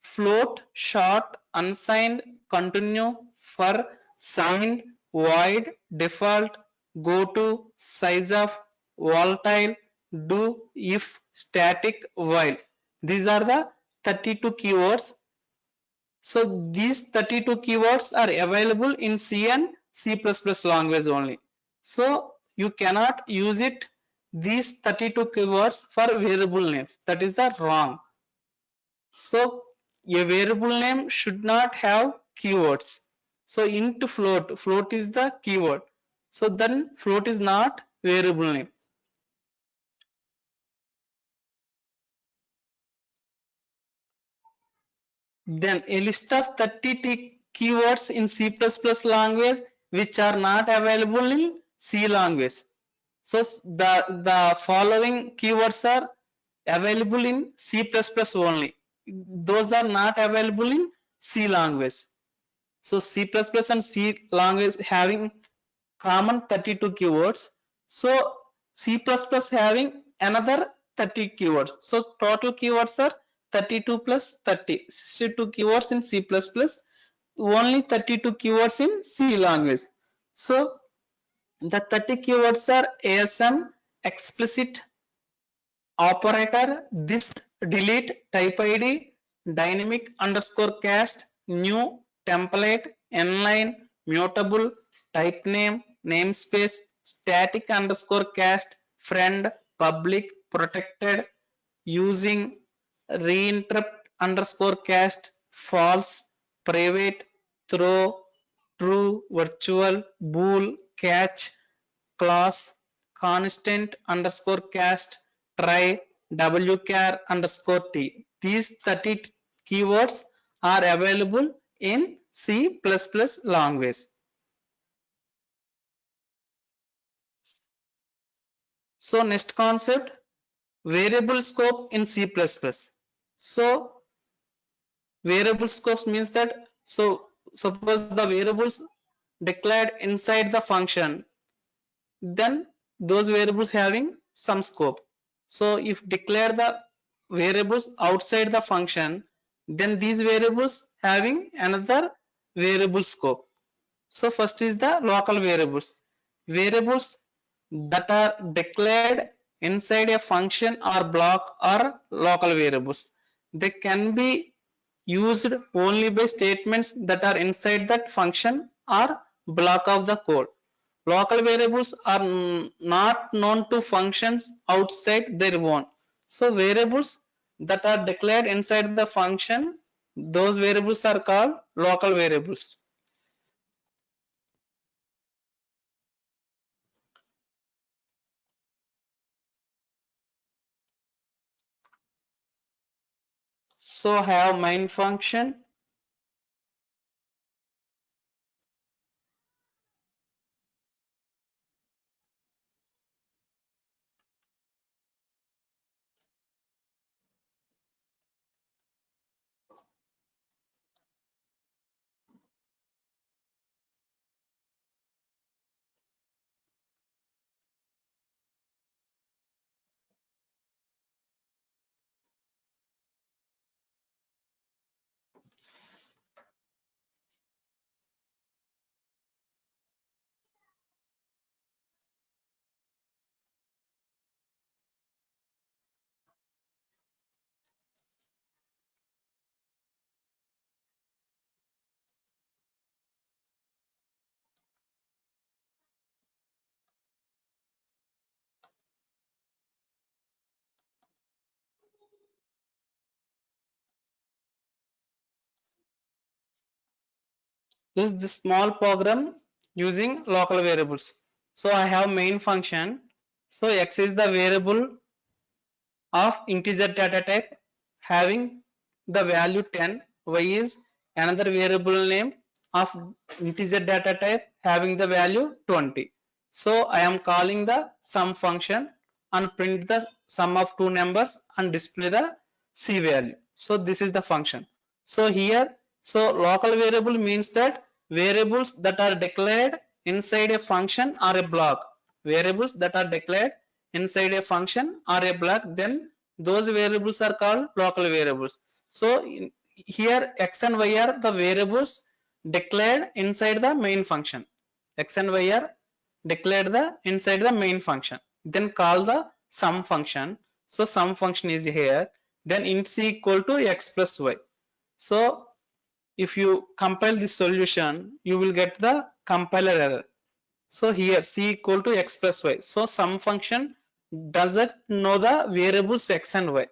float, short, unsigned, continue, for, signed, void, default, go to, size of, volatile, do, if, static, while. These are the 32 keywords. So these 32 keywords are available in C and C++ language only. So you cannot use it these 32 keywords for variable names. That is the wrong. So a variable name should not have keywords. So int float, float is the keyword. So then float is not variable name. Then a list of 30 keywords in C++ language which are not available in C language. So the following keywords are available in C++ only. Those are not available in C language. So C++ and C language having common 32 keywords. So C++ having another 30 keywords. So total keywords are 32 plus 30, 62 keywords in C++, only 32 keywords in C language. So the 30 keywords are ASM, explicit, operator, this, delete, type ID, dynamic underscore cast, new, template, inline, mutable, type name, namespace, static underscore cast, friend, public, protected, using, reinterrupt underscore cast, false, private, throw, true, virtual, bool, catch, class, constant underscore cast, try, wchar underscore t. These 30 keywords are available in C++ language. So next concept, variable scope in C++. So variable scopes means that, so suppose the variables declared inside the function, then those variables having some scope. So if declare the variables outside the function, then these variables having another variable scope. So first is the local variables. Variables that are declared inside a function or block are local variables. They can be used only by statements that are inside that function or block of the code. Local variables are not known to functions outside their own. So variables that are declared inside the function, those variables are called local variables. So have main function. This is the small program using local variables. So I have main function. So x is the variable of integer data type having the value 10. Y is another variable name of integer data type having the value 20. So I am calling the sum function and print the sum of two numbers and display the C value. So this is the function. So here, so local variable means that variables that are declared inside a function or a block. Variables that are declared inside a function or a block, then those variables are called local variables. So here x and y are the variables declared inside the main function. X and y are declared the inside the main function. Then call the sum function. So sum function is here. Then int c equal to x plus y. So if you compile this solution, you will get the compiler error. So here c equal to x plus y. So sum function doesn't know the variables x and y.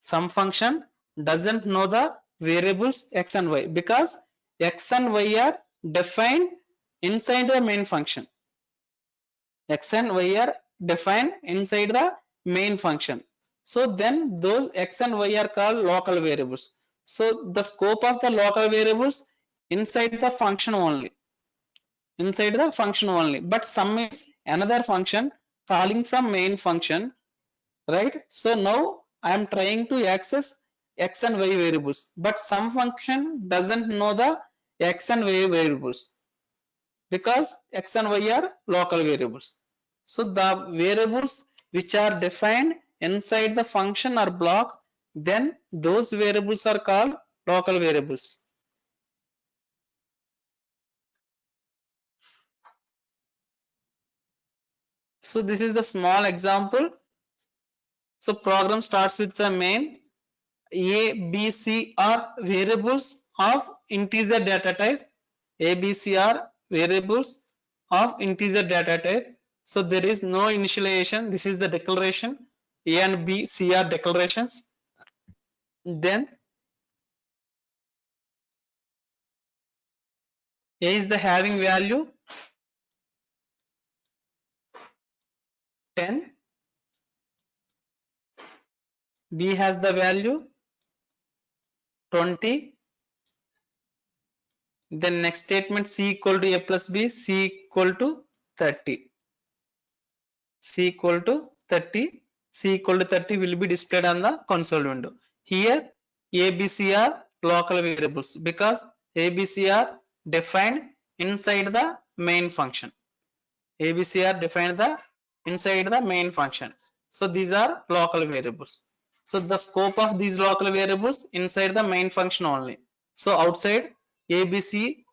Sum function doesn't know the variables x and y because x and y are defined inside the main function. X and y are defined inside the main function. So then those x and y are called local variables. So the scope of the local variables inside the function only. Inside the function only. But sum is another function calling from main function, right? So now I am trying to access x and y variables, but sum function doesn't know the x and y variables because x and y are local variables. So the variables which are defined inside the function or block, then those variables are called local variables. So this is the small example. So program starts with the main. A, B, C are variables of integer data type. A, B, C are variables of integer data type. So there is no initialization. This is the declaration. A and B, C are declarations. Then A is the having value 10. B has the value 20. Then next statement C equal to A plus B, C equal to 30. C equal to 30. C equal to 30 will be displayed on the console window. Here A, B, C are local variables because A, B, C are defined inside the main function. A, B, C are defined the inside the main functions. So these are local variables. So the scope of these local variables inside the main function only. So outside A, B, C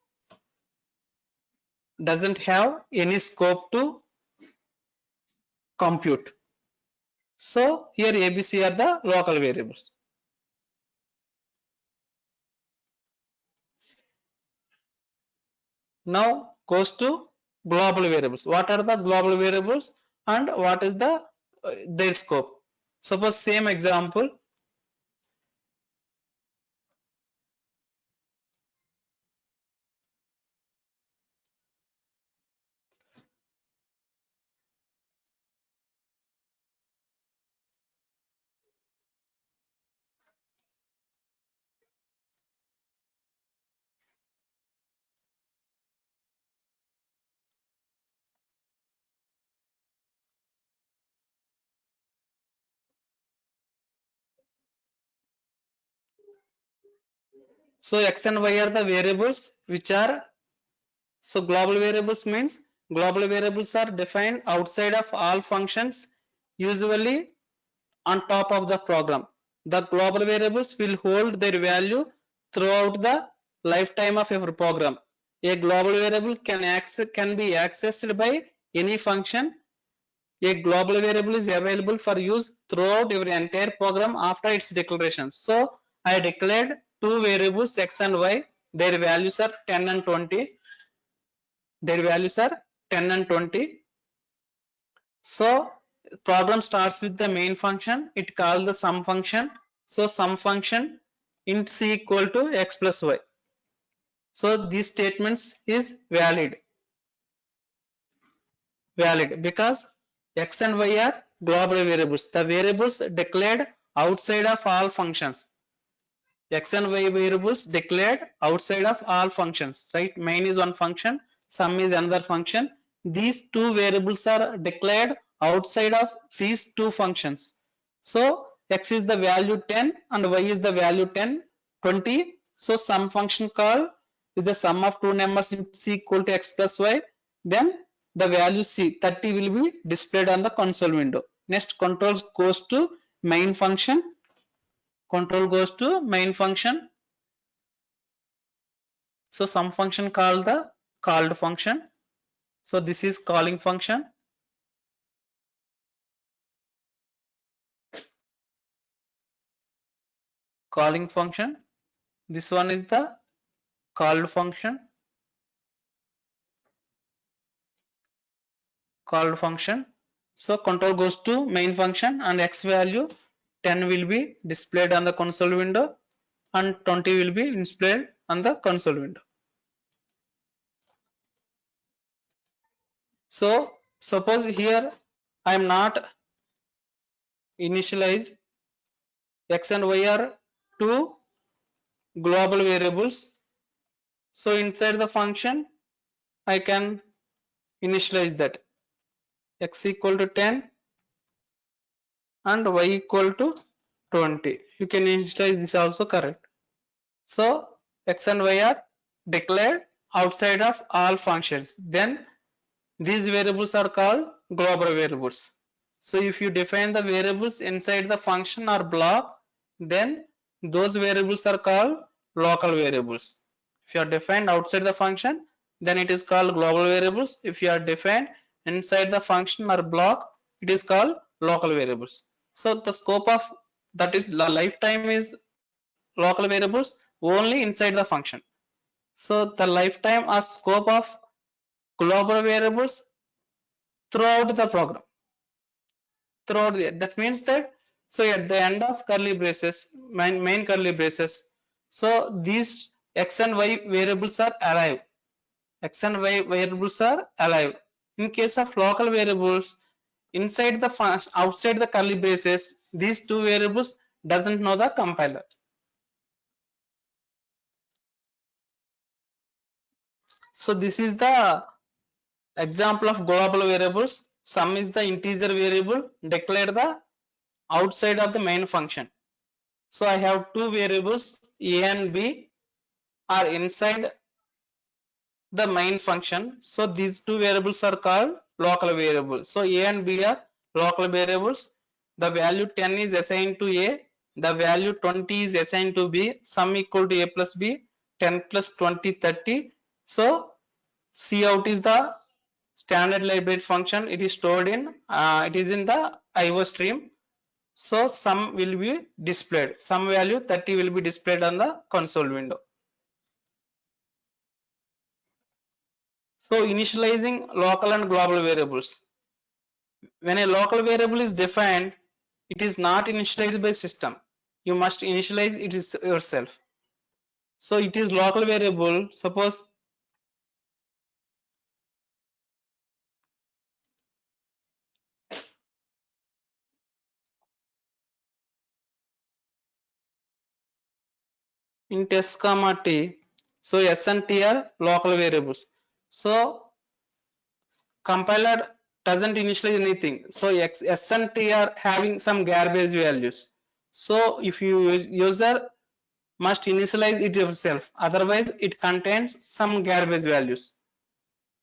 doesn't have any scope to compute. So here ABC are the local variables. Now goes to global variables. What are the global variables and what is the their scope? Suppose same example. So x and y are the variables which are so global variables means global variables are defined outside of all functions, usually on top of the program. The global variables will hold their value throughout the lifetime of your program. A global variable can be accessed by any function. A global variable is available for use throughout your entire program after its declaration. So I declared two variables x and y. Their values are 10 and 20. Their values are 10 and 20. So program starts with the main function. It calls the sum function. So sum function int c equal to x plus y. So these statements is valid because x and y are global variables, the variables declared outside of all functions. X and y variables declared outside of all functions, right? Main is one function, sum is another function. These two variables are declared outside of these two functions. So x is the value 10 and y is the value 10, 20. So sum function called is the sum of two numbers in c equal to x plus y. Then the value c 30 will be displayed on the console window. Next, controls goes to main function. Control goes to main function. So some function called the called function. So this is calling function. Calling function. This one is the called function. Called function. So control goes to main function and x value 10 will be displayed on the console window and 20 will be displayed on the console window. So suppose here I am not initialized, x and y are two global variables. So inside the function I can initialize that x equal to 10 and y equal to 20. You can initialize this also correct. So x and y are declared outside of all functions. Then these variables are called global variables. So if you define the variables inside the function or block, then those variables are called local variables. If you are defined outside the function, then it is called global variables. If you are defined inside the function or block, it is called local variables. So the scope of that is lifetime is local variables only inside the function. So the lifetime or scope of global variables throughout the program. That means that, so at the end of curly braces, main curly braces, so these x and y variables are alive. X and y variables are alive. In case of local variables, inside the function, outside the curly braces, these two variables doesn't know the compiler. So this is the example of global variables. Sum is the integer variable declared the outside of the main function. So I have two variables a and b are inside the main function. So these two variables are called local variables. So a and b are local variables. The value 10 is assigned to a, the value 20 is assigned to b, sum equal to a plus b, 10 plus 20 30. So cout is the standard library function. It is stored in it is in the IO stream. So sum will be displayed. Sum value 30 will be displayed on the console window. So initializing local and global variables. When a local variable is defined, it is not initialized by system. You must initialize it yourself. So it is local variable. Suppose int s comma t. So s and t are local variables. So compiler doesn't initialize anything. So s and t are having some garbage values. So if you user must initialize it yourself, otherwise it contains some garbage values.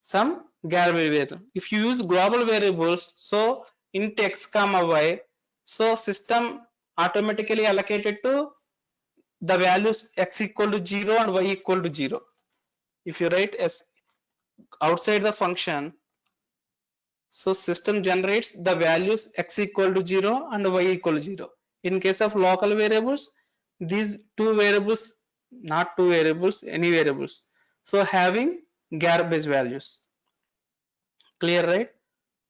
Some garbage value. If you use global variables, so int x comma y, so system automatically allocated to the values x equal to 0 and y equal to 0. If you write s outside the function, so system generates the values x equal to 0 and y equal to 0. In case of local variables, these two variables, not two variables, any variables. So having garbage values. Clear, right?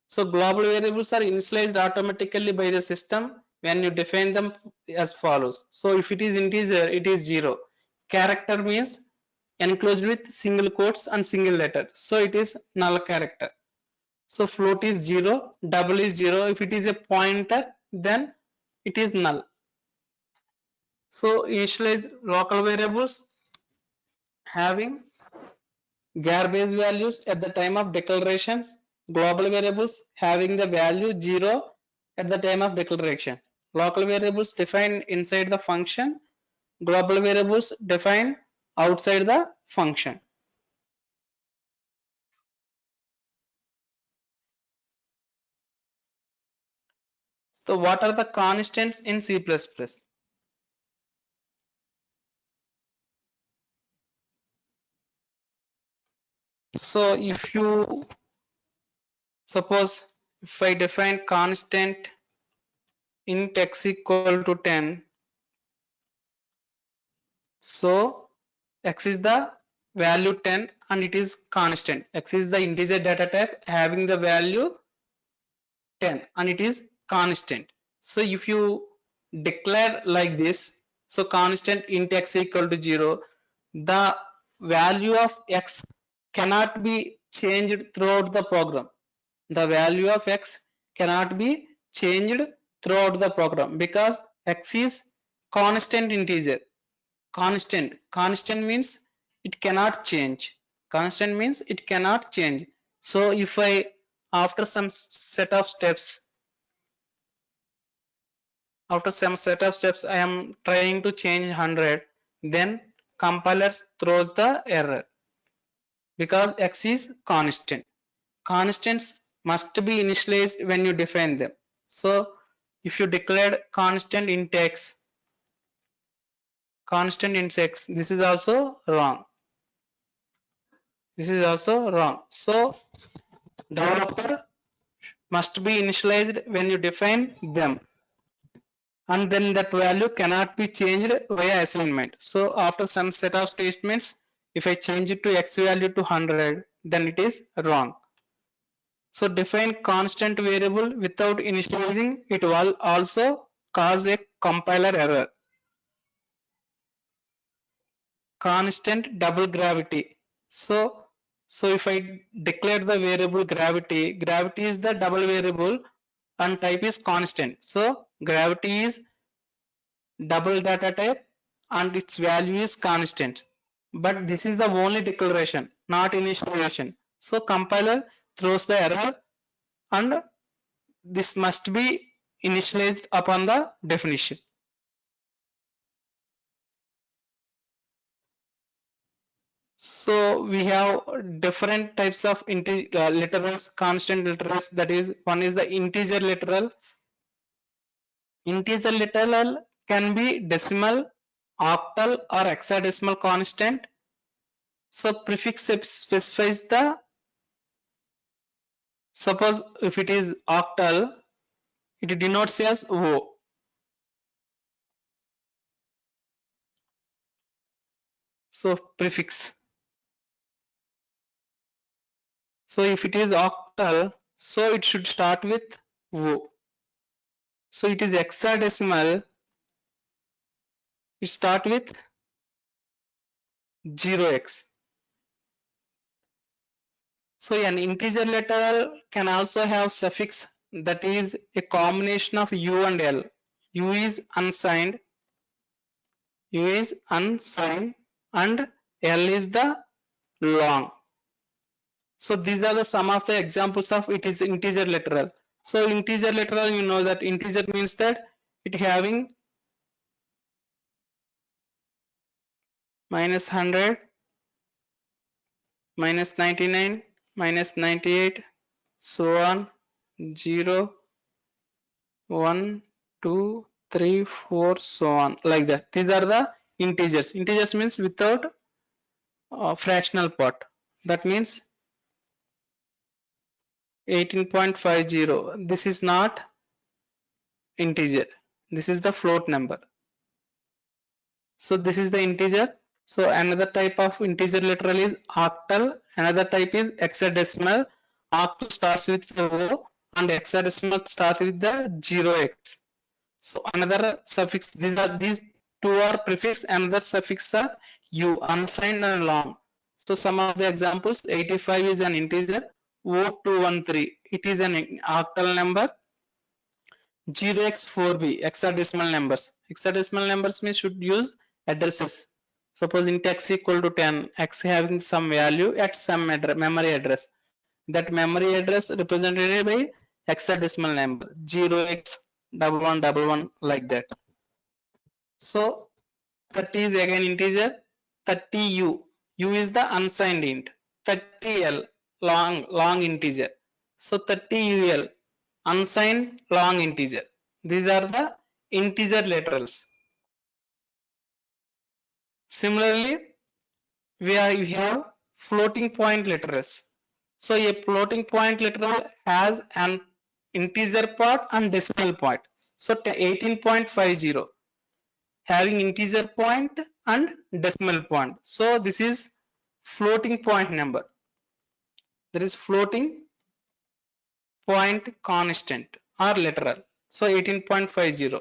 So global variables are initialized automatically by the system when you define them as follows. So if it is integer, it is 0. Character means enclosed with single quotes and single letter, so it is null character. So float is 0, double is 0. If it is a pointer, then it is null. So initialize local variables having garbage values at the time of declarations, global variables having the value 0 at the time of declaration. Local variables defined inside the function, global variables defined outside the function. So what are the constants in C++? So if you suppose if I define constant int x equal to 10, so x is the value 10 and it is constant. X is the integer data type having the value 10 and it is constant. So if you declare like this, so constant int x equal to 0, the value of x cannot be changed throughout the program. The value of x cannot be changed throughout the program because x is constant integer. Constant means it cannot change. Constant means it cannot change. So if I, after some set of steps, I am trying to change 100, then compiler throws the error because x is constant. Constants must be initialized when you define them. So if you declared constant int x, this is also wrong. This is also wrong. So developer must be initialized when you define them, and then that value cannot be changed via assignment. So after some set of statements, if I change it to x value to 100, then it is wrong. So define constant variable without initializing it will also cause a compiler error. Constant double gravity. So if I declare the variable gravity, gravity is the double variable and type is constant. So gravity is double data type and its value is constant. But this is the only declaration, not initialization. So compiler throws the error and this must be initialized upon the definition. So we have different types of literals, constant literals. That is, one is the integer literal. Integer literal can be decimal, octal or hexadecimal constant. So prefix specifies the, suppose if it is octal, it denotes as O. So prefix. So if it is octal, so it should start with O. So it is hexadecimal, it start with 0x. So an integer letter can also have suffix that is a combination of U and L. U is unsigned, and L is the long. So these are the some of the examples of it is integer literal. So integer literal, you know that integer means that it having -100, -99, -98, so on, 0, 1, 2, 3, 4, so on, like that. These are the integers. Integers means without fractional part. That means 18.50. This is not integer. This is the float number. So this is the integer. So another type of integer literal is octal. Another type is hexadecimal. Octal starts with the O and hexadecimal starts with the 0x. So another suffix. These two are prefix, another suffix are u, unsigned and long. So some of the examples, 85 is an integer, O213, it is an octal number, 0x4b, hexadecimal numbers. Hexadecimal numbers means should use addresses. Suppose int x equal to 10, x having some value at some memory address. That memory address represented by hexadecimal number 0x1111 like that. So 30 is again integer, 30u, u is the unsigned int, 30l long integer. So 30ul unsigned long integer. These are the integer literals. Similarly, we have floating point literals. So a floating point literal has an integer part and decimal point. So 18.50 having integer point and decimal point. So this is floating point number. There is floating point constant or literal. So 18.50.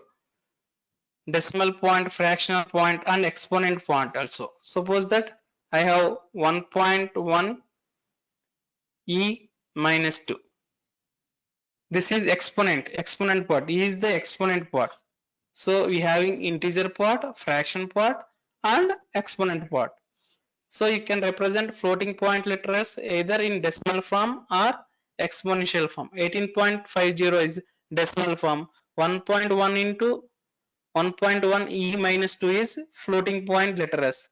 Decimal point, fractional point and exponent point also. Suppose that I have 1.1 e minus 2. This is exponent part. E is the exponent part. So we having integer part, fraction part and exponent part. So you can represent floating point literals either in decimal form or exponential form. 18.50 is decimal form. 1.1 into 1.1 e minus 2 is floating point literals.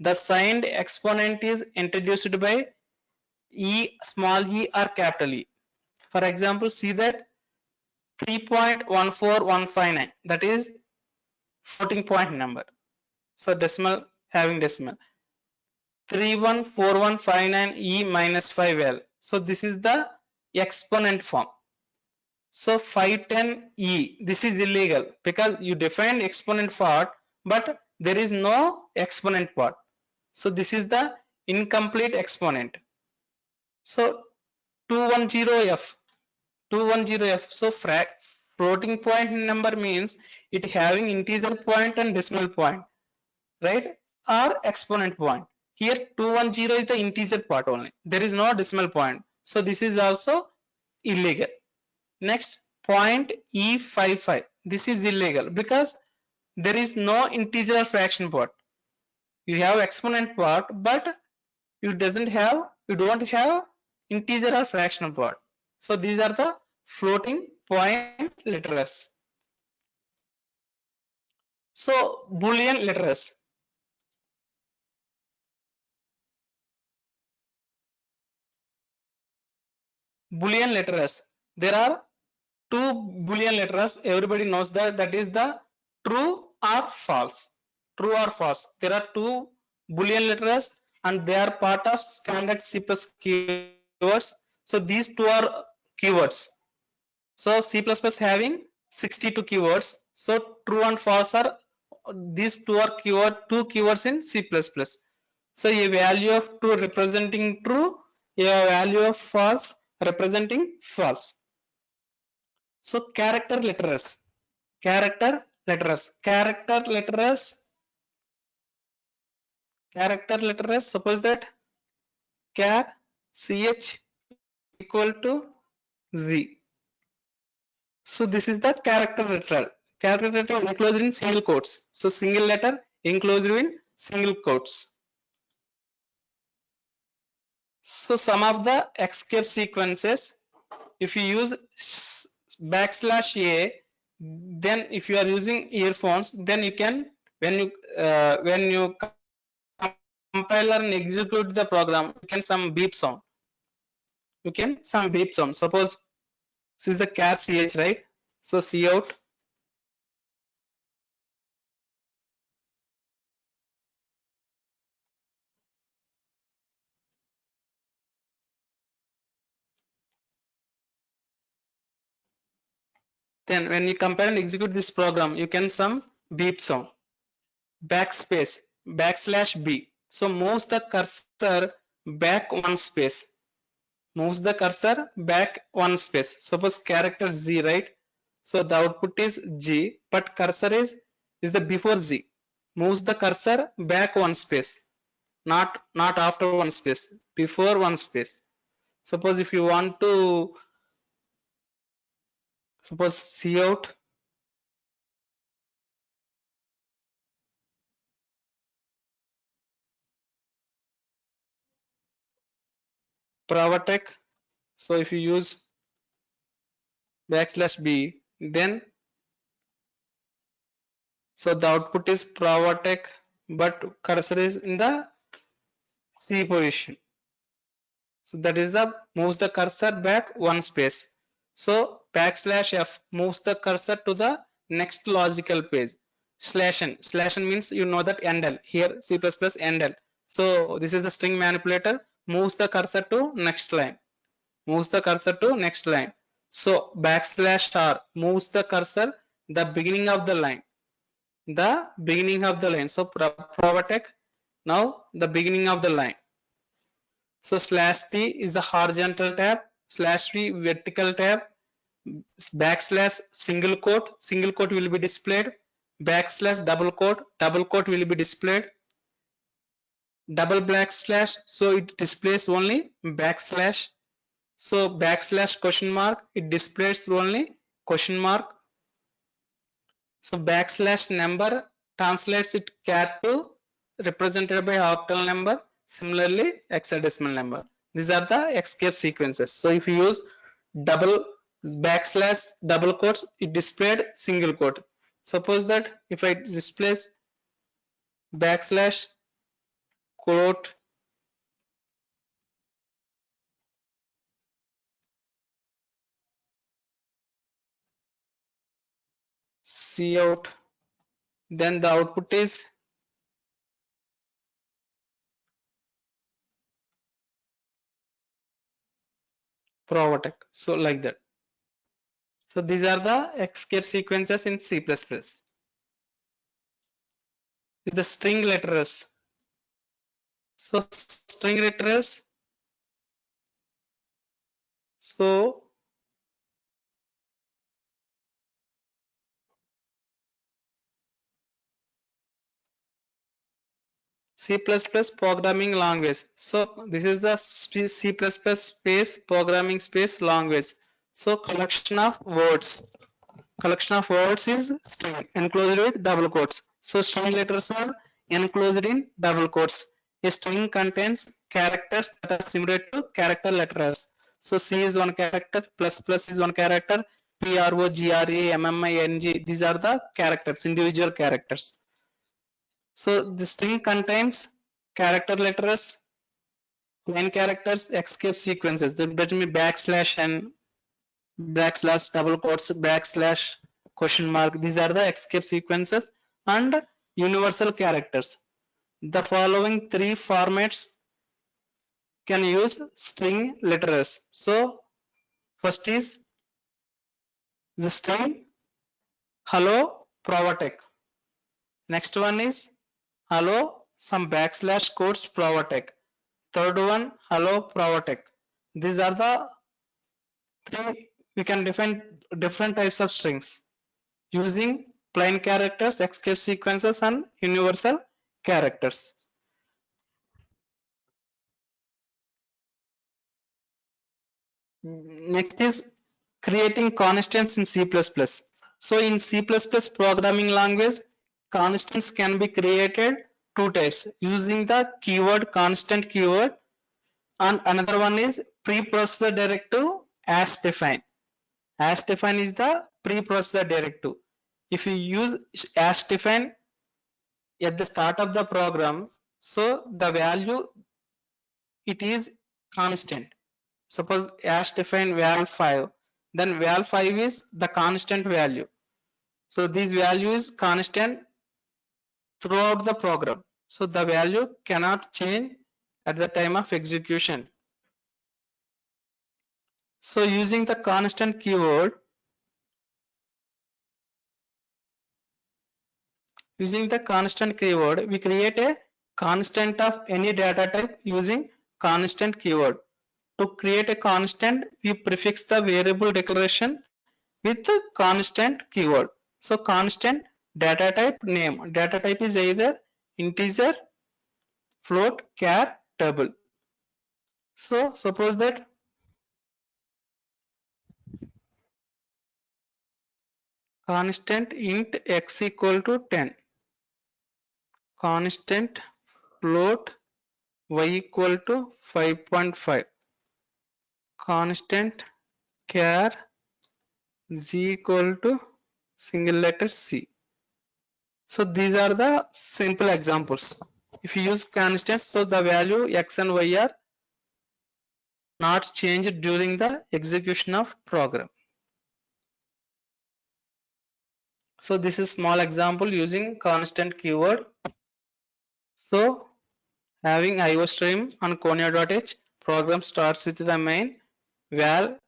The signed exponent is introduced by e, small e or capital E. For example, see that 3.14159, that is floating point number. So decimal having decimal. 314159 e minus 5l. So this is the exponent form. So 510e, this is illegal because you defined exponent part, but there is no exponent part. So this is the incomplete exponent. So 210f, 210f. So floating point number means it having integer point and decimal point, right? Or exponent point. Here 210 is the integer part only. There is no decimal point. So this is also illegal. Next, point E55. This is illegal because there is no integer fraction part. You have exponent part, but you don't have integer or fractional part. So these are the floating point literals. So Boolean literals. Boolean literals. There are two Boolean literals. Everybody knows that, that is the true or false. True or false. There are two Boolean literals and they are part of standard C+ keywords. So these two are keywords. So C++ having 62 keywords. So true and false are, these two are two keywords in C++. So a value of true representing true, a value of false representing false. So character letters, character letters, character letters, character letters. Suppose that char ch equal to z. So this is the character letter. Character letter enclosed in single quotes. So single letter enclosed in single quotes. So some of the escape sequences, if you use \a, then if you are using earphones, then you can, when you compile and execute the program, you can some beep sound. You can some beep sound. Suppose this is the char ch, right? So cout. Then when you compare and execute this program, you can some beep sound. Backspace, \b. So moves the cursor back one space. Moves the cursor back one space. Suppose character z, right? So the output is g, but cursor is the before z. moves the cursor back one space, not after one space, before one space. Suppose if you want to suppose cout Pravatech. So if you use \b, then so the output is Pravatech, but cursor is in the C position. So that is the moves the cursor back one space. So \f moves the cursor to the next logical page. /n means you know that endl. Here C++ endl. So this is the string manipulator, moves the cursor to next line. Moves the cursor to next line. So \r moves the cursor the beginning of the line. The beginning of the line. So Pravatech, now the beginning of the line. So /t is the horizontal tab, /v vertical tab, single quote will be displayed, double quote will be displayed, /, so it displays only backslash. So question mark, it displays only question mark. So number translates it char to represented by octal number, similarly hexadecimal number. These are the escape sequences. So if you use double quotes, it displayed single quote. Suppose that if I displace quote cout, then the output is Pravatech. So like that. So these are the escape sequences in C++. The string letters. So string letters. So C++ programming language. So this is the C++ space programming space language. So collection of words. Collection of words is string enclosed with double quotes. So string letters are enclosed in double quotes. A string contains characters that are similar to character letters. So C is one character, plus is one character, P, R, O, G, R, A, M, M, I, N, G. These are the characters, individual characters. So the string contains character letters, plain characters, escape sequences. That means \n, double quotes, question mark. These are the escape sequences and universal characters. The following three formats can use string letters. So first is the string hello Pravatech. Next one is hello some quotes Pravatech. Third one hello Pravatech. These are the three. We can define different types of strings using plain characters, escape sequences, and universal characters. Next is creating constants in C++. So in C++ programming language, constants can be created two types using the keyword constant keyword, and another one is preprocessor directive as define. As define is the preprocessor directive. If you use as define at the start of the program, so the value it is constant. Suppose as define val5, then val5 is the constant value. So this value is constant throughout the program. So the value cannot change at the time of execution. So using the constant keyword, we create a constant of any data type using constant keyword. To create a constant, we prefix the variable declaration with the constant keyword. So constant data type name. Data type is either integer, float, char, table. So suppose that constant int x equal to 10, constant float y equal to 5.5, constant char z equal to single letter c. So these are the simple examples. If you use constants, so the value x and y are not changed during the execution of program. So this is small example using constant keyword. So having iostream on Konya.h, program starts with the main val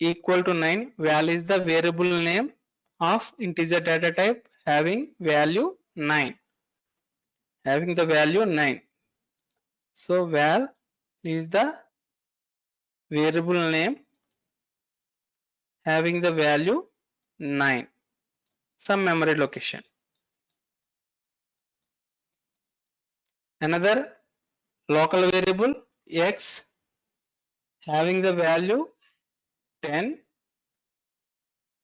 equal to 9. Val is the variable name of integer data type having value 9. Having the value 9. So val is the variable name having the value 9. Some memory location. Another local variable x having the value 10.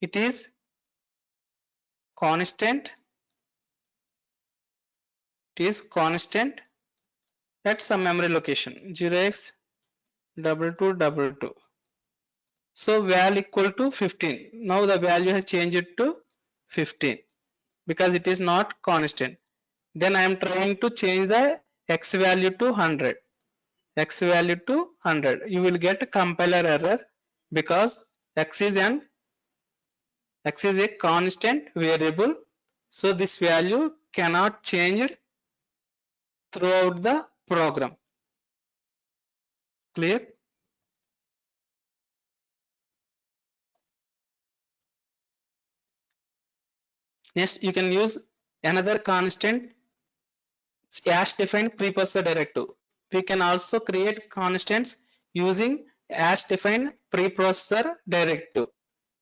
It is constant. It is constant at some memory location 0x2222. So val equal to 15. Now the value has changed to 15 because it is not constant. Then I am trying to change the x value to 100. X value to 100. You will get a compiler error because x is a constant variable. So this value cannot change throughout the program. Clear? Next, you can use another constant as defined preprocessor directive. We can also create constants using as defined preprocessor directive.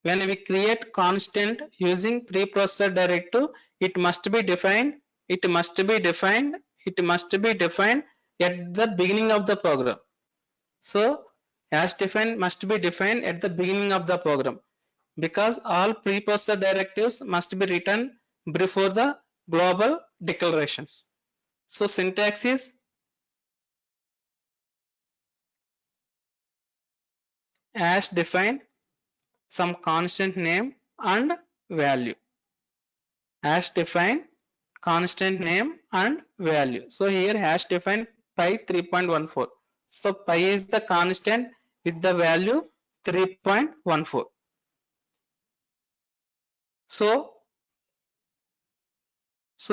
When we create constant using preprocessor directive, it must be defined at the beginning of the program. So as defined must be defined at the beginning of the program because all preprocessor directives must be written before the global declarations. So syntax is as defined some constant name and value. Hash define constant name and value. So here hash define pi 3.14. So pi is the constant with the value 3.14. So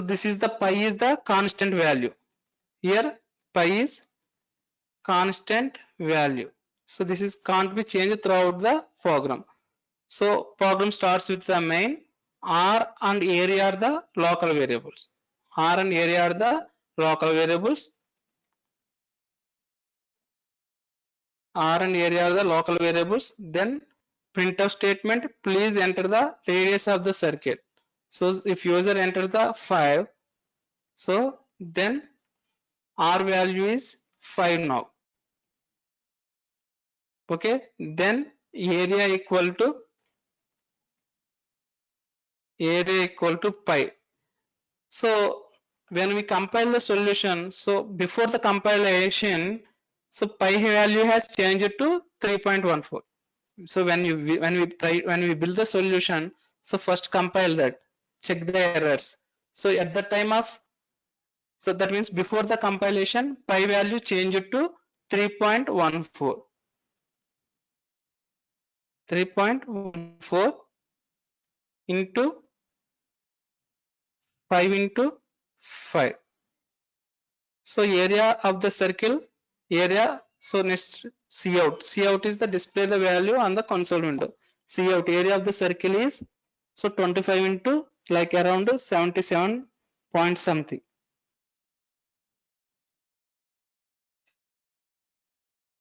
this is the pi is the constant value. Here pi is constant value. So this is can't be changed throughout the program. So program starts with the main. R and area are the local variables. R and area are the local variables. R and area are the local variables. Then printf statement, please enter the radius of the circuit. So if user enter the 5, so then R value is 5 now. Okay, then area equal to pi. So when we compile the solution, so before the compilation, so pi value has changed to 3.14. So when we build the solution, so first compile that, check the errors. So at the time of, so that means before the compilation, pi value changed to 3.14. 3.14 into 5 into 5. So area of the circle, area, so next Cout. Cout is the display the value on the console window. Cout area of the circle is, so 25 into like around 77 point something.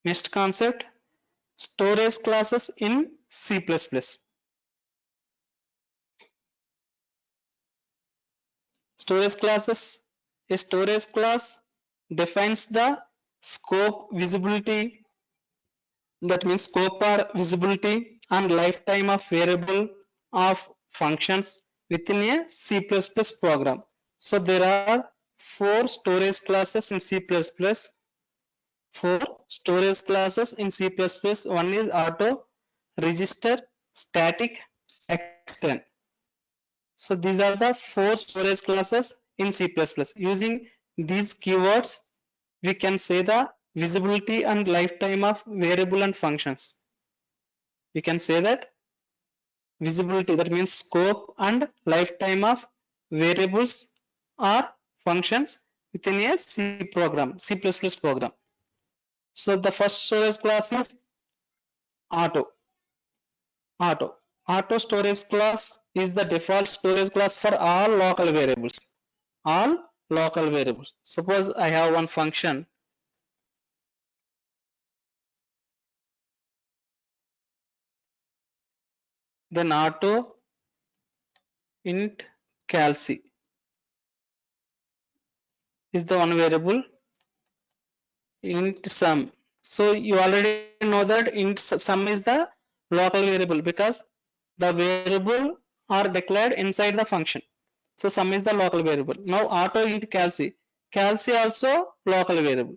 Next concept, storage classes in C++. storage classes. A storage class defines the scope, visibility, that means scope or visibility and lifetime of variable of functions within a C++ program. So there are four storage classes in C++. Four storage classes in C++. One is auto, register, static, extend. So these are the four storage classes in C++. Using these keywords, we can say the visibility and lifetime of variable and functions. We can say that visibility, that means scope and lifetime of variables or functions within a C program, C++ program. So the first storage class is auto. Auto storage class is the default storage class for all local variables. All local variables. Suppose I have one function. Then auto int calc is the one variable. Int sum. So you already know that int sum is the local variable because the variable are declared inside the function. So sum is the local variable. Now auto int calc. Calc also local variable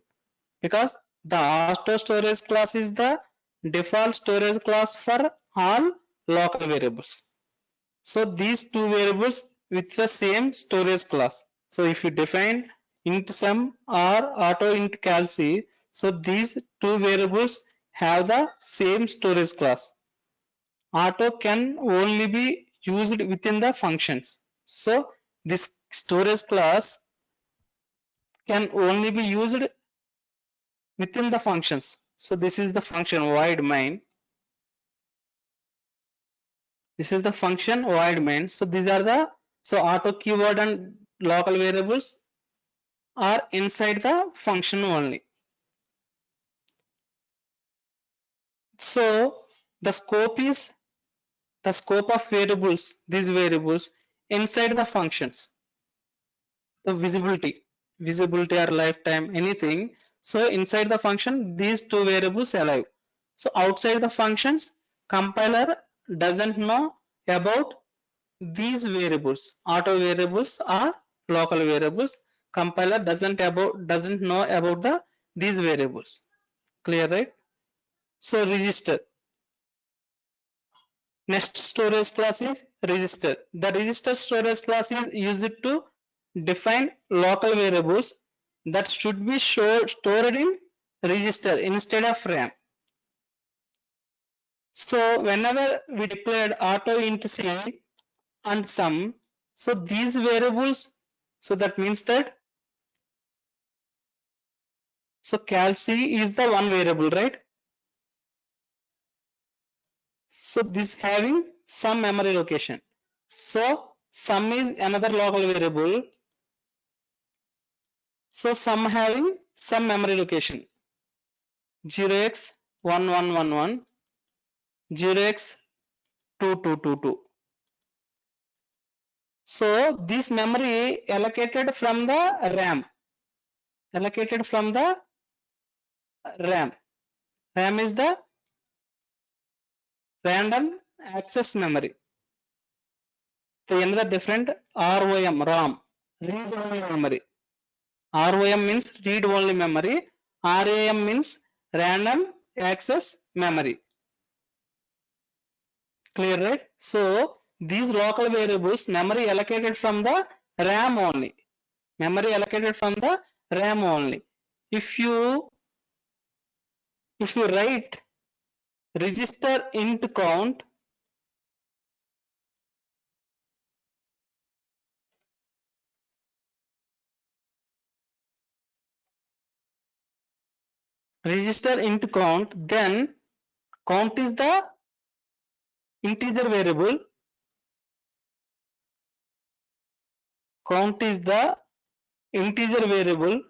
because the auto storage class is the default storage class for all local variables. So these two variables with the same storage class. So if you define int sum or auto int calc, so these two variables have the same storage class. Auto can only be used within the functions. So this storage class can only be used within the functions. So this is the function void main. This is the function void main. So these are the auto keyword and local variables are inside the function only. So the scope is the scope of variables, these variables inside the functions. The visibility or lifetime, anything. So inside the function, these two variables alive. So outside the functions, compiler doesn't know about these variables, auto variables or local variables. Compiler doesn't know about these variables. Clear, right? So register. Next storage class is register. The register storage class is used to define local variables that should be stored in register instead of RAM. So whenever we declared auto int c and sum, so these variables, so that means that, so calc is the one variable, right? So this having some memory location. So sum is another local variable. So sum having some memory location 0x1111, 0x2222. So this memory allocated from the RAM. Allocated from the RAM. RAM is the random access memory. So another different ROM, read only memory. ROM means read only memory. RAM means random access memory. Clear, right? So these local variables memory allocated from the RAM only. Memory allocated from the RAM only. If you write register int count, then count is the integer variable. Count is the integer variable.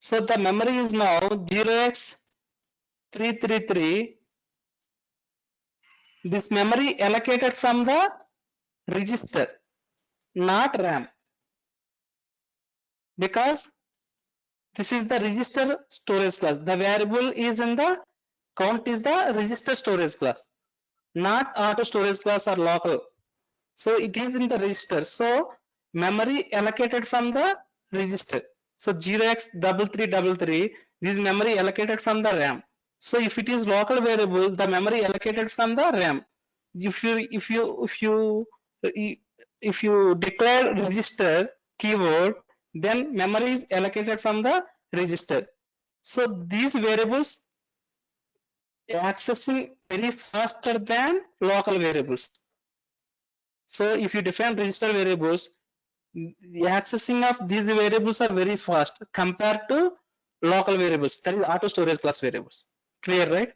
So the memory is now 0x333. This memory allocated from the register. not RAM, because this is the register storage class. The variable is in the count is the register storage class, not auto storage class or local. So it is in the register. So memory allocated from the register. So 0x3333, this memory allocated from the RAM. So if it is local variable, the memory allocated from the RAM. If you declare register keyword, then memory is allocated from the register. So these variables accessing very faster than local variables. So if you define register variables, the accessing of these variables are very fast compared to local variables, that is auto storage class variables. Clear, right?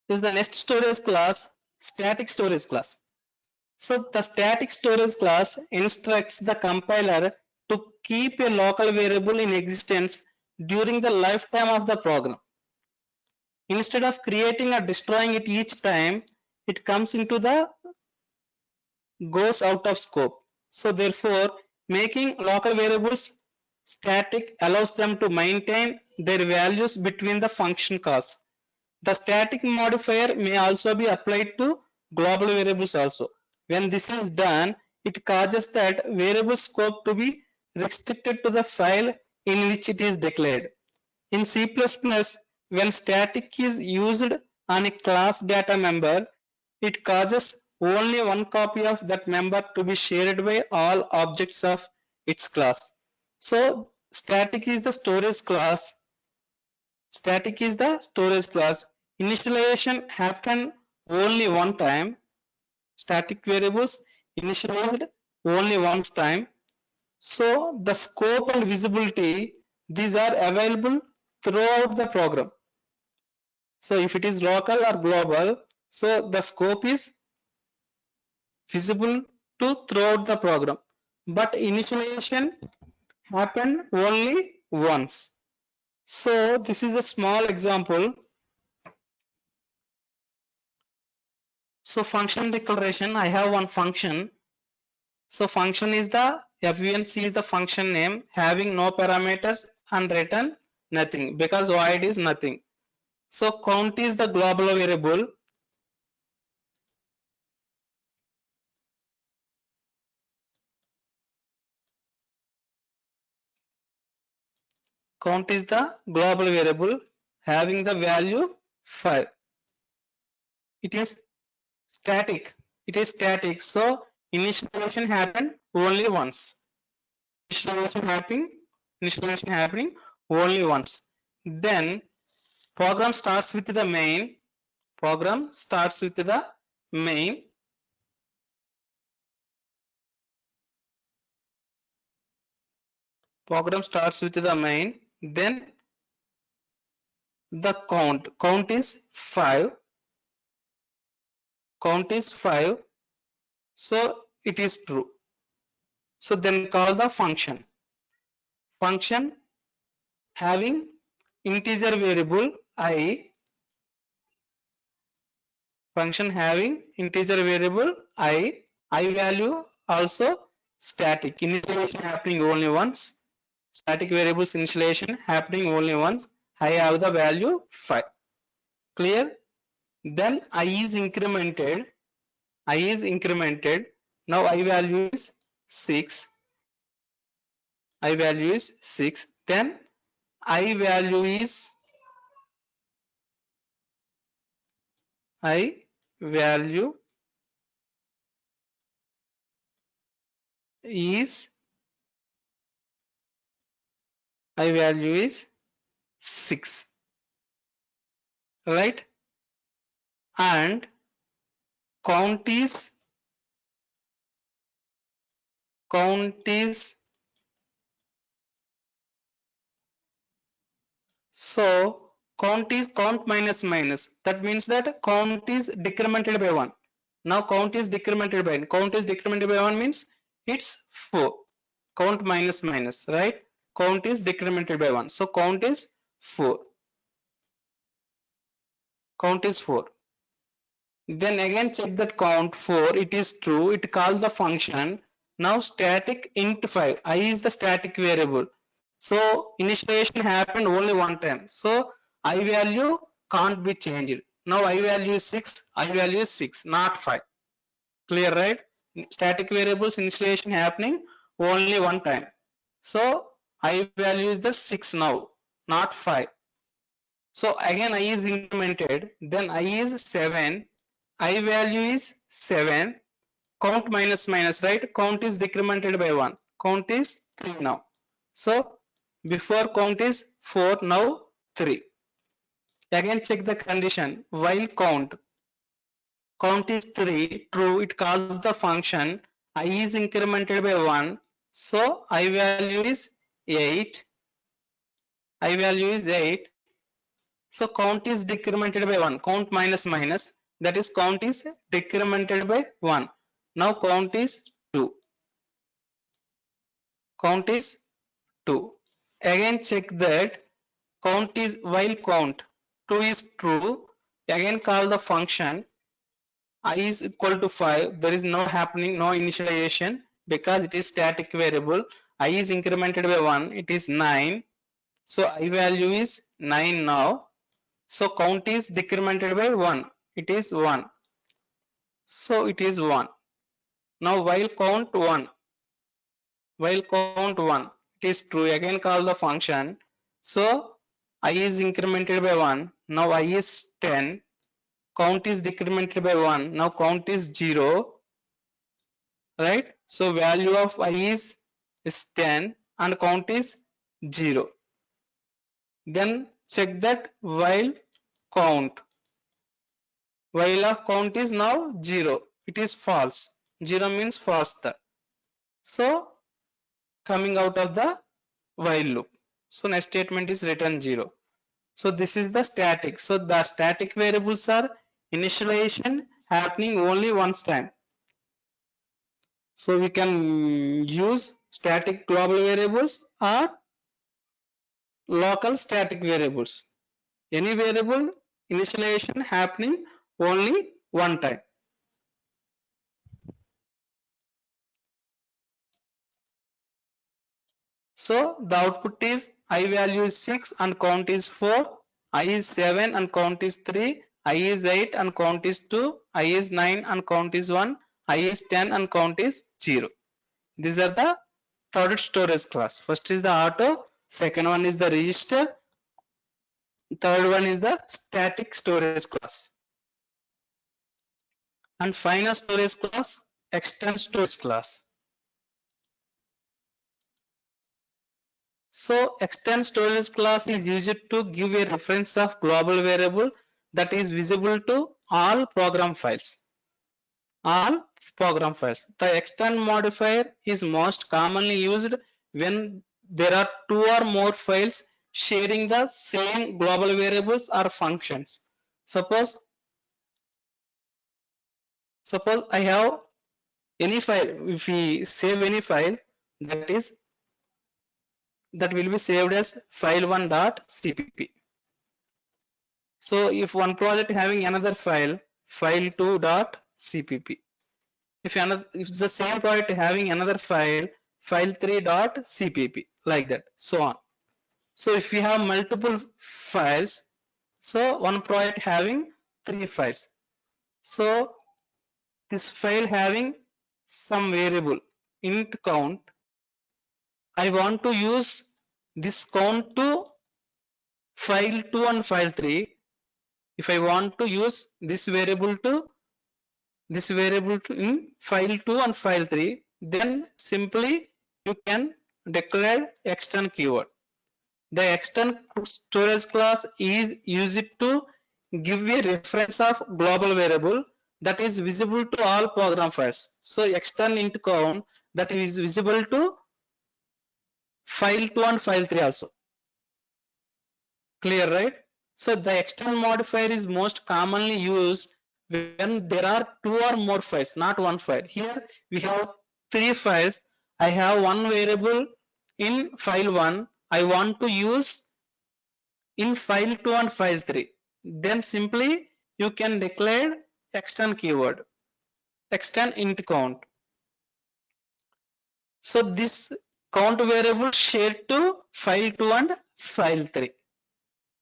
Is the next storage class static storage class. So the static storage class instructs the compiler to keep a local variable in existence during the lifetime of the program. Instead of creating or destroying it each time it comes into the goes out of scope. So therefore, making local variables static allows them to maintain their values between the function calls. The static modifier may also be applied to global variables also. When this is done, it causes that variable scope to be restricted to the file in which it is declared. In C++, when static is used on a class data member, it causes only one copy of that member to be shared by all objects of its class. So static is the storage class. Static is the storage class. Initialization happen only one time. Static variables initialized only once time. So the scope and visibility, these are available throughout the program. So if it is local or global, so the scope is visible to throughout the program. But initialization happen only once. So this is a small example. So function declaration, I have one function. So function is the func is the function name having no parameters and return nothing because void is nothing. So count is the global variable. Count is the global variable having the value 5. It is static. It is static. So initialization happen only once. Initialization happening only once. Then program starts with the main. Program starts with the main. Program starts with the main. Then the count. Count is 5. Count is 5. So it is true. So then call the function. Function having integer variable I. Function having integer variable I. I value also static. Initialization happening only once. Static variables initialization happening only once. I have the value 5. Clear? Then I is incremented. I is incremented. Now I value is 6. I value is 6. Then I value is I value is I value is 6, right? And count is so count is count minus minus. That means that count is decremented by 1. Now count is decremented by 1. Count is decremented by 1 means it's 4. Count minus minus, right? Count is decremented by 1. So count is 4. Count is 4. Then again check that count 4. It is true. It calls the function. Now static int 5. I is the static variable. So initialization happened only one time. So I value can't be changed. Now I value is 6. I value is 6, not 5. Clear, right? Static variables initialization happening only one time. So I value is the 6 now, not 5. So again I is incremented, then I is 7, I value is 7, count minus minus, right? Count is decremented by 1, count is 3 now. So before count is 4, now 3. Again check the condition, while count is 3, true, it calls the function, I is incremented by 1, so I value is 8, I value is 8. So count is decremented by 1. Count minus minus. That is count is decremented by 1. Now count is 2. Count is 2. Again check that count is while count 2 is true. Again call the function I is equal to 5. There is no happening, no initialization because it is static variable. I is incremented by 1. It is 9. So I value is 9 now. So count is decremented by 1. It is 1. So it is 1. Now while count 1, it is true. Again call the function. So I is incremented by 1. Now I is 10. Count is decremented by 1. Now count is 0. Right? So value of I is 10 and count is 0. Then check that while count. While of count is now 0. It is false. 0 means false. So coming out of the while loop. So next statement is return 0. So this is the static. So the static variables are initialization happening only once time. So we can use static global variables or local static variables. Any variable initialization happening only one time. So the output is I value is 6 and count is 4, I is 7 and count is 3, I is 8 and count is 2, I is 9 and count is 1, I is 10 and count is 0. These are the third storage class. First is the auto, second one is the register, third one is the static storage class. And final storage class, extend storage class. So extend storage class is used to give a reference of global variable that is visible to all program files. All program files. The extend modifier is most commonly used when there are two or more files sharing the same global variables or functions. Suppose I have any file. If we save any file, that will be saved as file1.cpp. So if one project having another file, file2.cpp. If the same project having another file, file3.cpp, like that, so on. So if we have multiple files, so one project having 3 files. So this file having some variable int count. I want to use this count to file 2 and file 3. If I want to use this variable in file 2 and file 3, then simply you can declare extend keyword. The extend storage class is used to give a reference of global variable that is visible to all program files. So extend int count that is visible to file 2 and file 3 also. Clear, right? So the extend modifier is most commonly used when there are two or more files, not one file. Here we have 3 files. I have one variable in file 1. I want to use in file2 and file3, then simply you can declare extend keyword, extend int count. So this count variable shared to file2 and file3.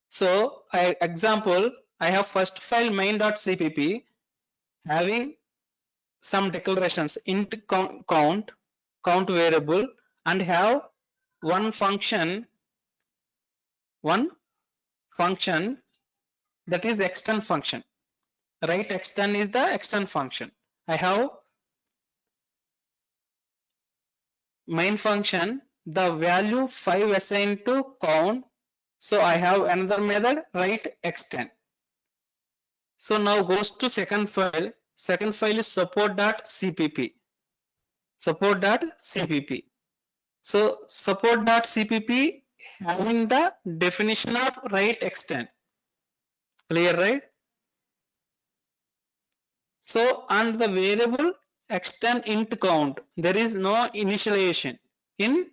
So example, I have first file main.cpp having some declarations int count variable, and have one function that is extend function. Right extend is the extend function. I have main function, the value 5 assigned to count. So I have another method write extend. So now goes to second file. Second file is support.cpp. Support.cpp. So support.cpp having the definition of write extend. Clear, right? So and the variable extend int count. There is no initialization in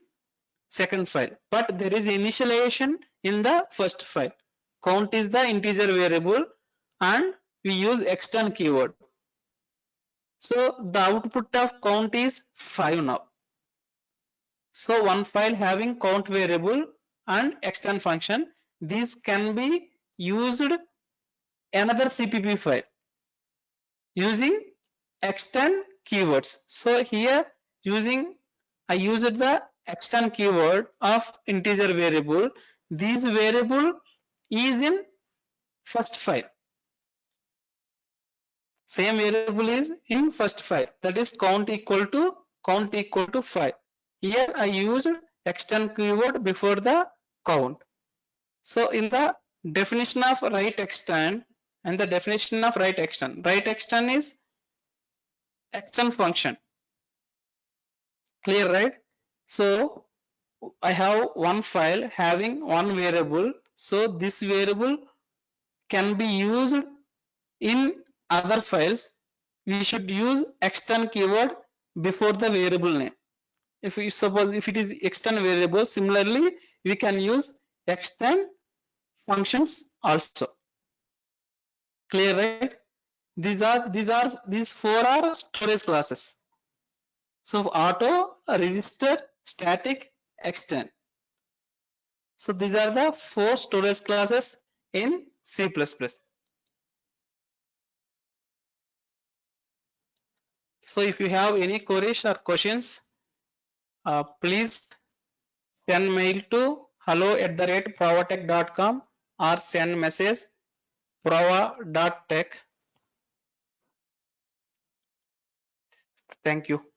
second file, but there is initialization in the first file. Count is the integer variable and we use extend keyword. So the output of count is 5 now. So one file having count variable and extend function, these can be used another CPP file using extend keywords. So here I used the extend keyword of integer variable. This variable is in first file. Same variable is in first file, that is count equal to 5. Here I used extend keyword before the count. So in the definition of write extend and the definition of write extend is extend function. Clear, right? So I have one file having one variable. So this variable can be used in other files. We should use extend keyword before the variable name. If we suppose if it is extend variable, similarly we can use extend functions also. Clear, right? These four are storage classes. So auto, register, static, extend. So these are the four storage classes in C++. So if you have any queries or questions, please send mail to hello@provatech.com or send message prova.tech. Thank you.